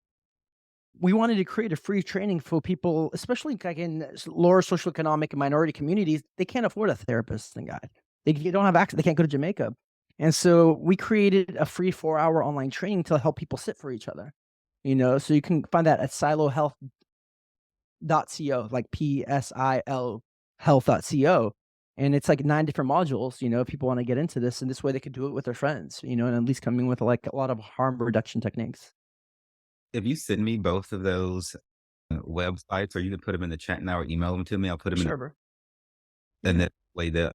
we wanted to create a free training for people, especially like in lower socioeconomic and minority communities. They can't afford a therapist and guide. They don't have access. They can't go to Jamaica. And so we created a free 4-hour online training to help people sit for each other. So you can find that at silohealth.co, like PSIL health.co. And it's like 9 different modules, if people want to get into this. And this way they could do it with their friends, and at least coming with like a lot of harm reduction techniques. If you send me both of those websites, or you can put them in the chat now or email them to me, I'll put them in, Sure, bro. and Yeah. that way that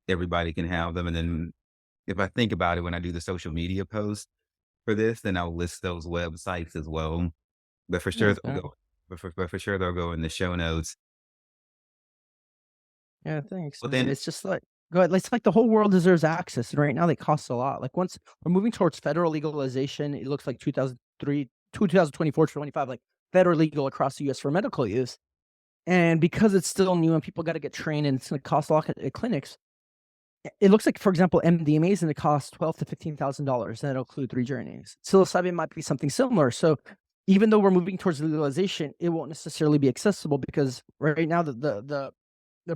everybody can have them. And then if I think about it, when I do the social media post for this, then I'll list those websites as well. But for Yeah, sure that's they'll fair. go. But for sure they'll go in the show notes. Yeah, thanks, Well, man. then It's just like, go ahead. It's like the whole world deserves access. And right now they cost a lot. Like once we're moving towards federal legalization, it looks like 2024 to 25, like federal legal across the US for medical use. And because it's still new and people got to get trained and it's going to cost a lot at clinics, it looks like, for example, MDMA is going to cost $12,000 to $15,000. That'll include 3 journeys. Psilocybin might be something similar. So even though we're moving towards legalization, it won't necessarily be accessible because right now the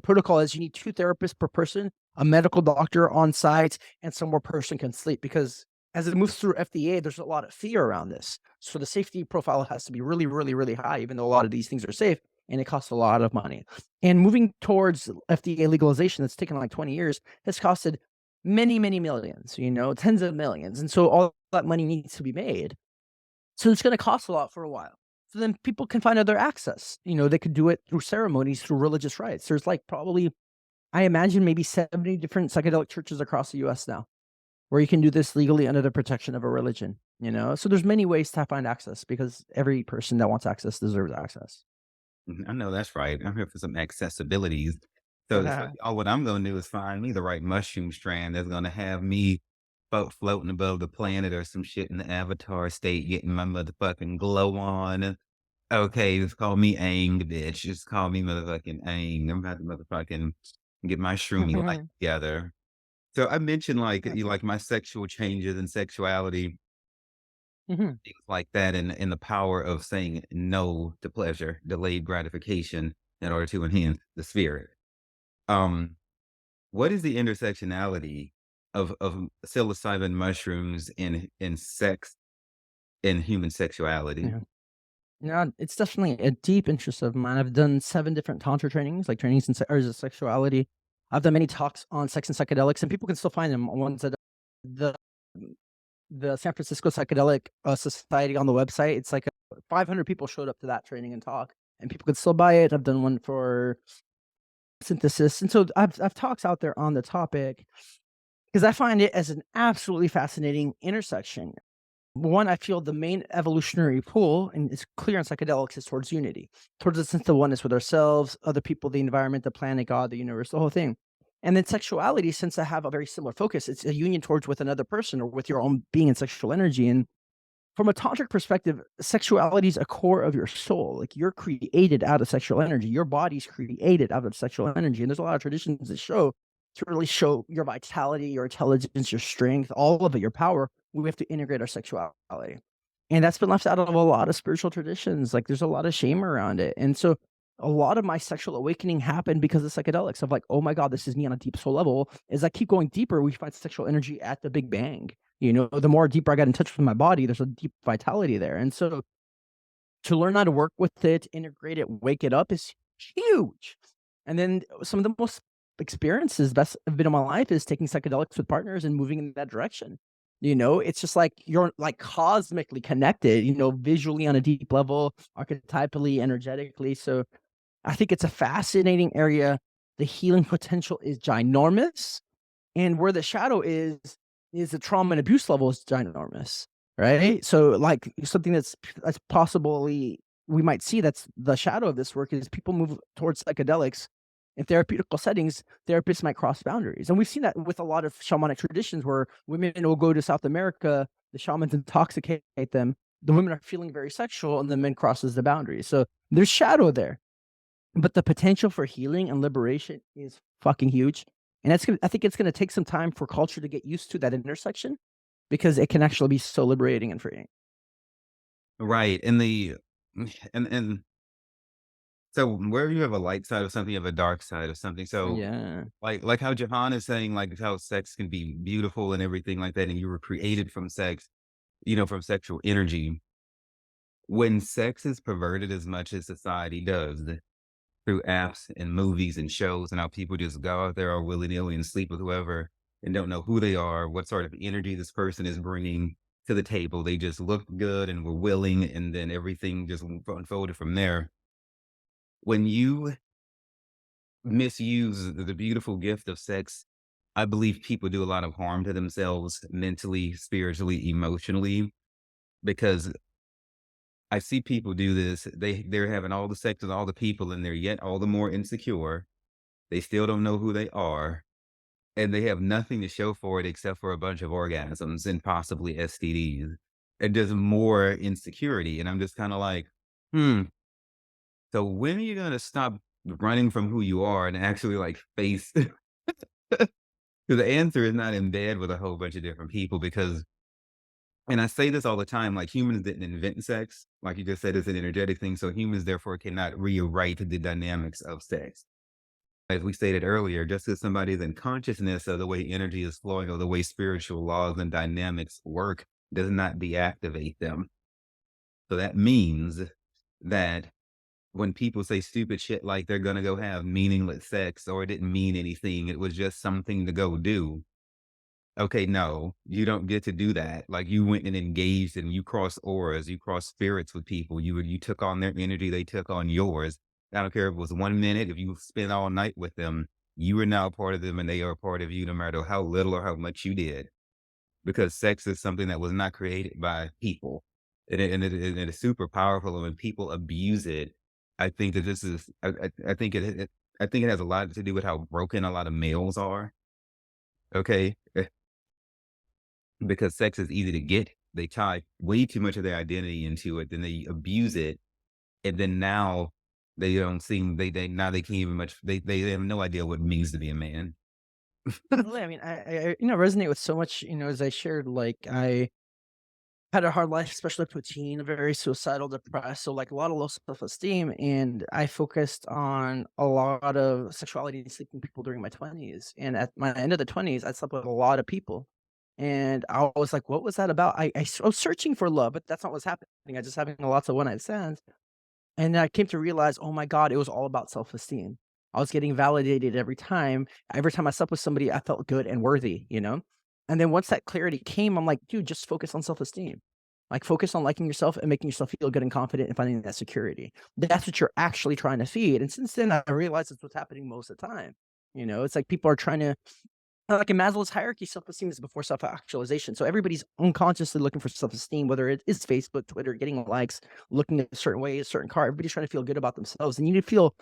protocol is you need 2 therapists per person, a medical doctor on site, and some more person can sleep because as it moves through FDA, there's a lot of fear around this. So the safety profile has to be really, really, really high, even though a lot of these things are safe and it costs a lot of money. And moving towards FDA legalization that's taken like 20 years has costed many, many millions, tens of millions. And so all that money needs to be made. So it's going to cost a lot for a while. So then people can find other access. They could do it through ceremonies, through religious rites. There's like probably, I imagine maybe 70 different psychedelic churches across the US now. where you can do this legally under the protection of a religion, you know? So there's many ways to find access because every person that wants access deserves access. I know that's right. I'm here for some accessibilities. So all what I'm gonna do is find me the right mushroom strand that's gonna have me floating above the planet or some shit in the avatar state, getting my motherfucking glow on. Okay, just call me Aang, bitch. Just call me motherfucking Aang. I'm about to motherfucking get my shroomy life Mhm. together. So I mentioned like That's you right. like my sexual changes and sexuality, Mhm. things like that, and the power of saying no to pleasure, delayed gratification in order to enhance the spirit. Um, what is the intersectionality of psilocybin mushrooms in sex and human sexuality? Yeah. Yeah, it's definitely a deep interest of mine. I've done 7 different tantra trainings, like trainings in sexuality. I've done many talks on sex and psychedelics, and people can still find them on ones that the the San Francisco Psychedelic, Society on the website. It's like, 500 people showed up to that training and talk, and people could still buy it. I've done one for Synthesis, and so I've talks out there on the topic because I find it as an absolutely fascinating intersection. One, I feel the main evolutionary pull, and it's clear in psychedelics, is towards unity, towards a sense of oneness with ourselves, other people, the environment, the planet, God, the universe, the whole thing. And then sexuality, since I have a very similar focus, it's a union towards with another person or with your own being and sexual energy. And from a tantric perspective, sexuality is a core of your soul. Like you're created out of sexual energy. Your body's created out of sexual energy. And there's a lot of traditions that show to really show your vitality, your intelligence, your strength, all of it, your power. We have to integrate our sexuality. And that's been left out of a lot of spiritual traditions. Like there's a lot of shame around it. And so a lot of my sexual awakening happened because of psychedelics of like, oh my God, this is me on a deep soul level. As I keep going deeper, we find sexual energy at the Big Bang. You know, the more deeper I got in touch with my body, there's a deep vitality there. And so to learn how to work with it, integrate it, wake it up is huge. And then some of the most experiences best have been in my life is taking psychedelics with partners and moving in that direction. You know, it's just like you're like cosmically connected, you know, visually on a deep level, archetypally, energetically. So I think it's a fascinating area. The healing potential is ginormous, and where the shadow is the trauma and abuse level is ginormous, right? So, like, something that's possibly we might see that's the shadow of this work is people move towards psychedelics in therapeutical settings, therapists might cross boundaries. And we've seen that with a lot of shamanic traditions where women will go to South America, the shamans intoxicate them, the women are feeling very sexual, and the men crosses the boundaries. So there's shadow there. But the potential for healing and liberation is fucking huge. And I think it's gonna take some time for culture to get used to that intersection because it can actually be so liberating and freeing. Right, and so wherever you have a light side of something, you have a dark side of something. So Yeah. like how Jahan is saying, like how sex can be beautiful and everything like that, and you were created from sex, from sexual energy. When sex is perverted as much as society does through apps and movies and shows, and how people just go out there all willy nilly and sleep with whoever and don't know who they are, what sort of energy this person is bringing to the table. They just looked good and were willing, and then everything just unfolded from there. When you misuse the beautiful gift of sex, I believe people do a lot of harm to themselves mentally, spiritually, emotionally, because I see people do this. They're having all the sex with all the people and they're yet all the more insecure. They still don't know who they are, and they have nothing to show for it except for a bunch of orgasms and possibly STDs. And just more insecurity. And I'm just kind of like, hmm. So when are you gonna stop running from who you are and actually like face? The answer is not in bed with a whole bunch of different people because, and I say this all the time, like humans didn't invent sex. Like you just said, it's an energetic thing. So humans therefore cannot rewrite the dynamics of sex. As we stated earlier, just as somebody is in consciousness of the way energy is flowing or the way spiritual laws and dynamics work does not deactivate them. So that means that when people say stupid shit like they're gonna go have meaningless sex or it didn't mean anything, it was just something to go do. Okay, no, you don't get to do that. Like you went and engaged and you crossed auras, you crossed spirits with people. You took on their energy, they took on yours. I don't care if it was 1 minute, if you spent all night with them, you are now a part of them and they are a part of you, no matter how little or how much you did. because sex is something that was not created by people, and it is super powerful. And when people abuse it, I think that this is, I think I think it has a lot to do with how broken a lot of males are. Okay, because sex is easy to get. They tie way too much of their identity into it, then they abuse it, and then now they don't seem they now they can't even much they have no idea what it means to be a man. Really, I mean, resonate with so much, as I shared, like, I had a hard life, especially up to a teen, very suicidal, depressed, so, like, a lot of low self-esteem, and I focused on a lot of sexuality and sleeping people during my 20s, and at my end of the 20s, I slept with a lot of people, and I was like, "What was that about?" I was searching for love, but that's not what's happening, I just having lots of one-night stands. And then I came to realize, oh my God, it was all about self-esteem. I was getting validated every time. Every time I slept with somebody, I felt good and worthy, you know? And then once that clarity came, I'm like, dude, just focus on self-esteem. Like focus on liking yourself and making yourself feel good and confident and finding that security. That's what you're actually trying to feed. And since then, I realized it's what's happening most of the time. It's like people are trying to like in Maslow's hierarchy, self-esteem is before self-actualization. So everybody's unconsciously looking for self-esteem, whether it is Facebook, Twitter, getting likes, looking a certain way, a certain car. Everybody's trying to feel good about themselves. And you need to feel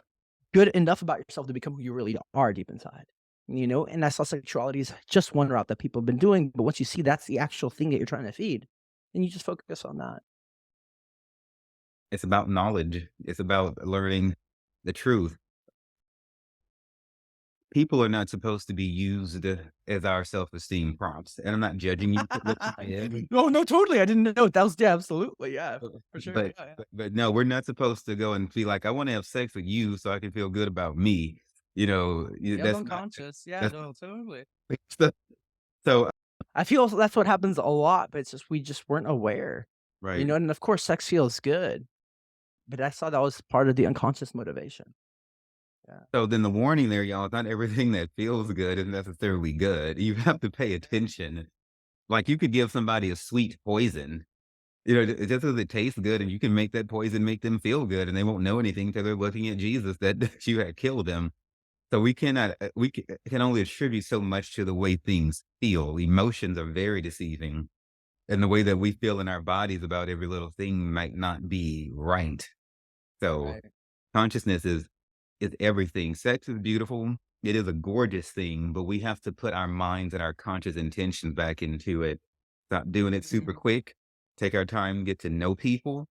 good enough about yourself to become who you really are deep inside. And I saw sexuality is just one route that people have been doing. But once you see that's the actual thing that you're trying to feed, then you just focus on that. It's about knowledge. It's about learning the truth. People are not supposed to be used as our self-esteem prompts, and I'm not judging you for what you did, No, no, totally. I didn't know. That was yeah, absolutely. Yeah, for sure. but Yeah, yeah. but no, we're not supposed to go and be like, "I wanna have sex with you so I can feel good about me." Yeah, it was That's not unconscious. Yeah, that's no, totally. so so I feel that's what happens a lot, but it's just we just weren't aware, right. and of course, sex feels good, but I saw that was part of the unconscious motivation. Yeah. So then the warning there, y'all, is not everything that feels good is necessarily good. You have to pay attention. Like, you could give somebody a sweet poison, just because it tastes good, and you can make that poison make them feel good, and they won't know anything till they're looking at Jesus that that you had killed them. So we cannot, can only attribute so much to the way things feel. Emotions are very deceiving, and the way that we feel in our bodies about every little thing might not be right. So Right. consciousness is everything. Sex is beautiful. It is a gorgeous thing, but we have to put our minds and our conscious intentions back into it. Stop doing it super Mhm. quick. Take our time, get to know people,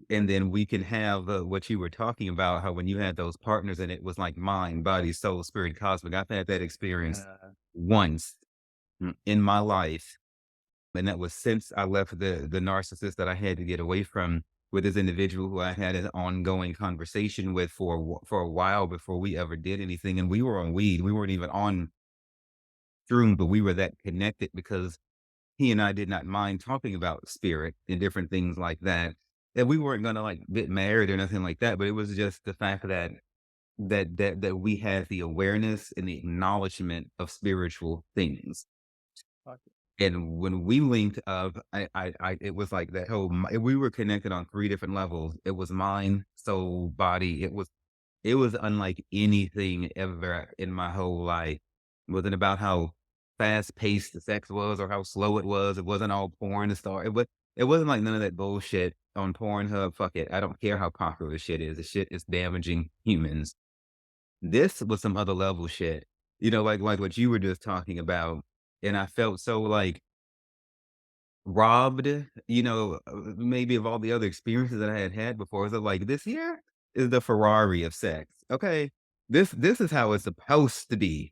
and then we can have what you were talking about. How when you had those partners, and it was like mind, body, soul, spirit, cosmic. I've had that experience Yeah. once in my life, and that was since I left the narcissist that I had to get away from, with this individual who I had an ongoing conversation with for a while before we ever did anything, and we were on weed. We weren't even on Shroom, but we were that connected because he and I did not mind talking about spirit and different things like that. And we weren't gonna, like, get married or nothing like that, but it was just the fact that that we had the awareness and the acknowledgement of spiritual things. Fuck it. And when we linked up, it was like that whole, we were connected on 3 different levels. It was mind, soul, body. It was unlike anything ever in my whole life. It wasn't about how fast-paced the sex was or how slow it was. It wasn't all porn to start. It wasn't like none of that bullshit on Pornhub. Fuck it. I don't care how popular the shit is. The shit is damaging humans. This was some other level shit, like what you were just talking about, and I felt so, like, robbed, maybe of all the other experiences that I had had before. So, like, this here is the Ferrari of sex, okay? This is how it's supposed to be.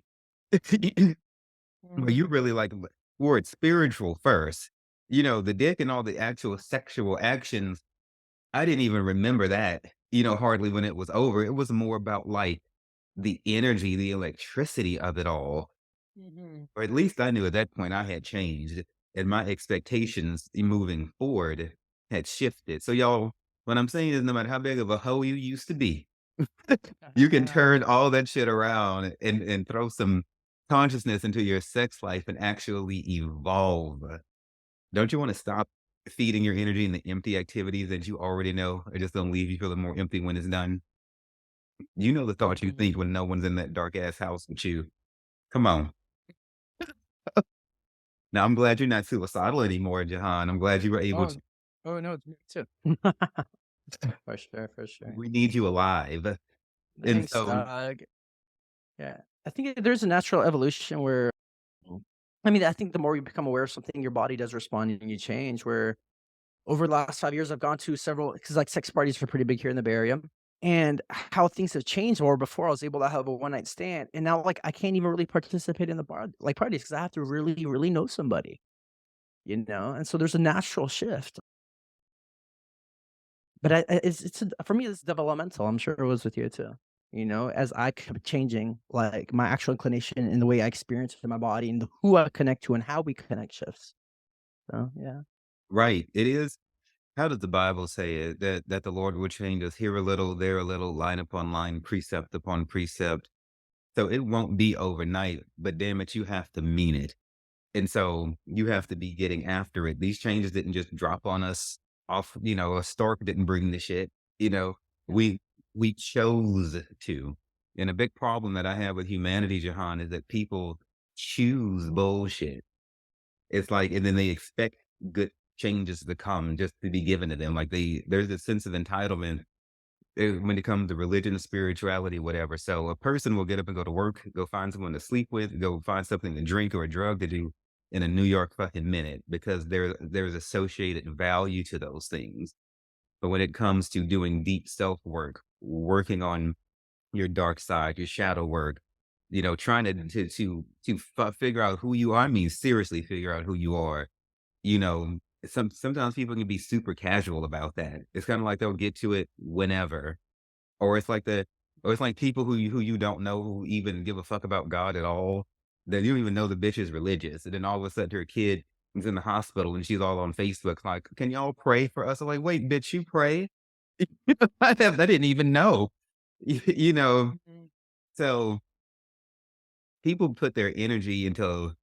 Well, you Mhm. really, like, were it spiritual first. The dick and all the actual sexual actions, I didn't even remember that, hardly when it was over. It was more about, like, the energy, the electricity of it all. Mhm. Or at least I knew at that point I had changed, and my expectations moving forward had shifted. So, y'all, what I'm saying is no matter how big of a hoe you used to be, you can turn all that shit around and throw some consciousness into your sex life and actually evolve. Don't you want to stop feeding your energy in the empty activities that you already know are just gonna leave you feeling more empty when it's done? You know the thoughts you think Mhm. when no one's in that dark ass house with you. Come on. Now, I'm glad you're not suicidal anymore, Jahan. I'm glad you were able Oh, to. oh no, it's me too. For sure, for sure. We need you alive. And Thanks, so, dog. Yeah, I think there's a natural evolution where, I mean, I think the more you become aware of something, your body does respond and you change. Where over the last 5 years, I've gone to several because like sex parties are pretty big here in the Bay Area, and how things have changed. Or before, I was able to have a one night stand, and now like I can't even really participate in the bar like parties because I have to really, really know somebody, you know. And so there's a natural shift. But for me, it's developmental. I'm sure it was with you too. You know, as I kept changing, like my actual inclination and the way I experience it in my body and who I connect to and how we connect shifts. So yeah. right, it is. How does the Bible say it? That the Lord will change us here a little, there a little, line upon line, precept upon precept. So it won't be overnight, but damn it, you have to mean it. And so you have to be getting after it. These changes didn't just drop on us off, a stork didn't bring the shit, you know, Yeah. we we chose to. And a big problem that I have with humanity, Jahan, is that people choose bullshit. It's like, and then they expect good changes to come just to be given to them. Like there's a sense of entitlement when it comes to religion, spirituality, whatever. So a person will get up and go to work, go find someone to sleep with, go find something to drink or a drug to do in a New York fucking minute because there's associated value to those things. But when it comes to doing deep self work, working on your dark side, your shadow work, trying to figure out who you are. I mean, seriously, figure out who you are. You know, sometimes people can be super casual about that. It's kind of like they'll get to it whenever, or it's like people who you don't know who even give a fuck about God at all. That you don't even know the bitch is religious, and then all of a sudden her kid is in the hospital and she's all on Facebook like, "Can y'all pray for us?" I'm like, "Wait, bitch, you pray?" I didn't even know. You know, Mhm. so people put their energy into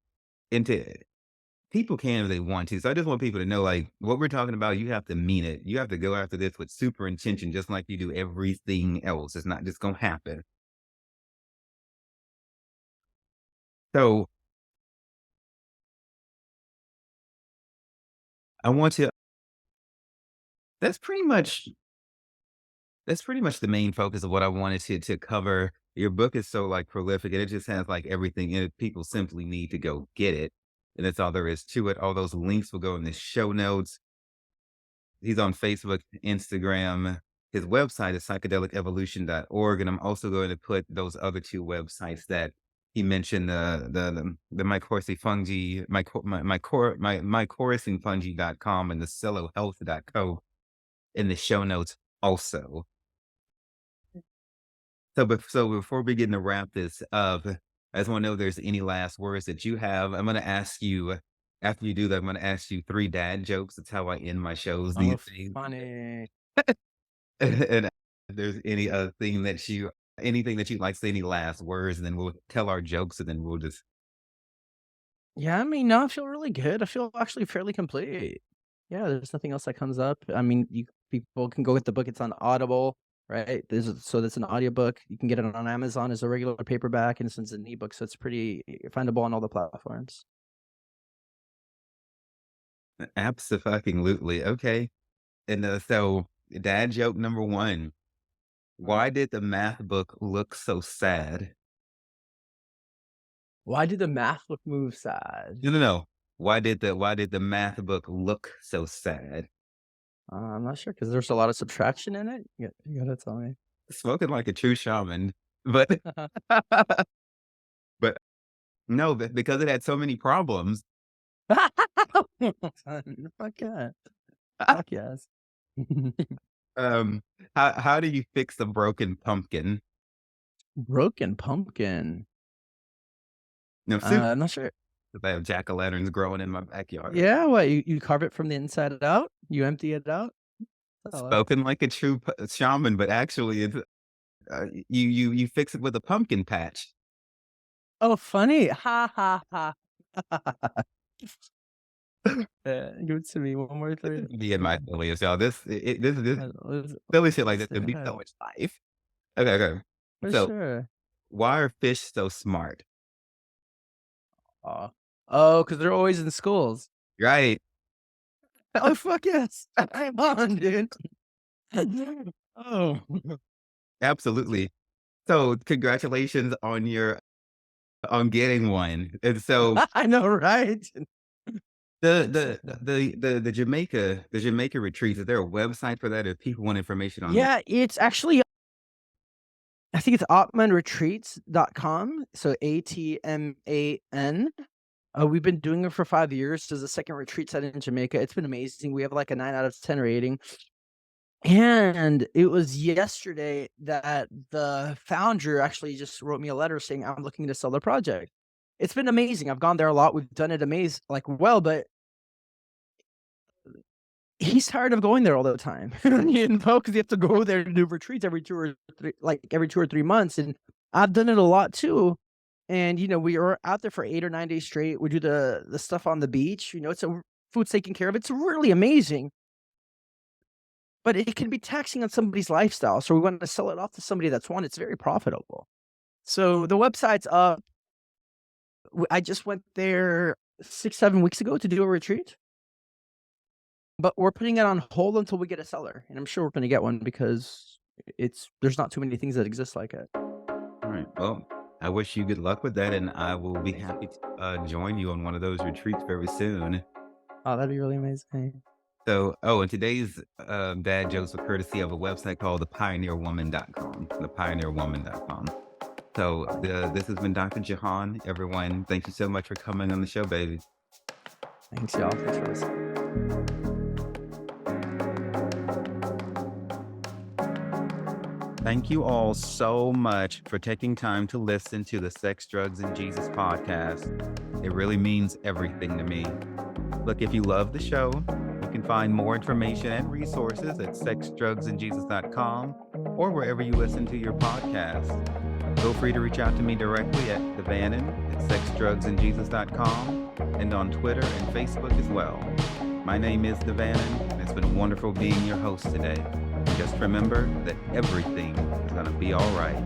people can if they want to. So I just want people to know, like, what we're talking about, you have to mean it. You have to go after this with super intention, just like you do everything else. It's not just gonna happen. So I want to that's pretty much that's pretty much the main focus of what I wanted to cover. Your book is so like prolific and it just has like everything in it. People simply need to go get it. And that's all there is to it. All those links will go in the show notes. He's on Facebook, Instagram. His website is psychedelicevolution.org, and I'm also going to put those other 2 websites that he mentioned, the mycorrusingfungi.com and the cellohealth.co in the show notes also. So before we begin to wrap this up, I just wanna know if there's any last words that you have. I'm gonna ask you after you do that, I'm gonna ask you 3 dad jokes. That's how I end my shows these Oh, days. funny. And if there's anything that you'd like to say, any last words, and then we'll tell our jokes, and then we'll just Yeah, I mean, no, I feel really good. I feel actually fairly complete. Yeah, there's nothing else that comes up. I mean, you people can go get the book. It's on Audible, right? So that's an audiobook. You can get it on Amazon as a regular paperback, and it's an ebook, so it's pretty findable on all the platforms. abso-fucking-lutely. Okay. And, so dad joke number 1, Uh, why did the math book look so sad? Why did the math book move sad? No, no, no. Why did the math book look so sad? I'm not sure because there's a lot of subtraction in it. You gotta tell me. Spoken like a true shaman, but but no, because it had so many problems. Fuck yeah. Fuck yes. Um, how do you fix a broken pumpkin? Broken pumpkin. No, soup. I'm not sure. 'Cause I have jack-o'-lanterns growing in my backyard. Yeah, what, you carve it from the inside out? You empty it out? Oh, Spoken like a true shaman, but actually, it's you fix it with a pumpkin patch. oh, funny. Ha, ha, ha. Give it to me one more time. Be in my silliest, y'all. This Let's silly shit like let's this go could be so ahead. much life. Okay, okay. For So, sure. why are fish so smart? Aw. Oh, because they're always in schools. Right. Oh, fuck yes. I'm on, dude. Oh. Absolutely. So congratulations on on getting one. And so I know, right? the Jamaica retreats, is there a website for that if people want information on that? Yeah, it's actually I think it's atmanretreats.com. So ATMAN. We've been doing it for 5 years. There's a second retreat set in Jamaica. It's been amazing. We have like a 9 out of 10 rating. And it was yesterday that the founder actually just wrote me a letter saying, I'm looking to sell the project. It's been amazing. I've gone there a lot. We've done it well, but he's tired of going there all the time, because you have to go there to do retreats every 2 or 3 months. And I've done it a lot too. And, we are out there for 8 or 9 days straight. We do the stuff on the beach. It's a food's taken care of. It's really amazing. But it can be taxing on somebody's lifestyle. So we want to sell it off to somebody it's very profitable. So the website's up. I just went there 6, 7 weeks ago to do a retreat. But we're putting it on hold until we get a seller. And I'm sure we're going to get one because there's not too many things that exist like it. All right. Well, I wish you good luck with that, and I will be happy to join you on one of those retreats very soon. Oh, that'd be really amazing. So, and today's dad jokes are courtesy of a website called thepioneerwoman.com. Thepioneerwoman.com. So, this has been Dr. Jahan. Everyone, thank you so much for coming on the show, baby. Thanks, y'all. Thanks for listening. Thank you all so much for taking time to listen to the Sex, Drugs, and Jesus podcast. It really means everything to me. Look, if you love the show, you can find more information and resources at sexdrugsandjesus.com or wherever you listen to your podcast. Feel free to reach out to me directly at Devannen at sexdrugsandjesus.com and on Twitter and Facebook as well. My name is Devannen, and it's been wonderful being your host today. And just remember that everything is going to be all right.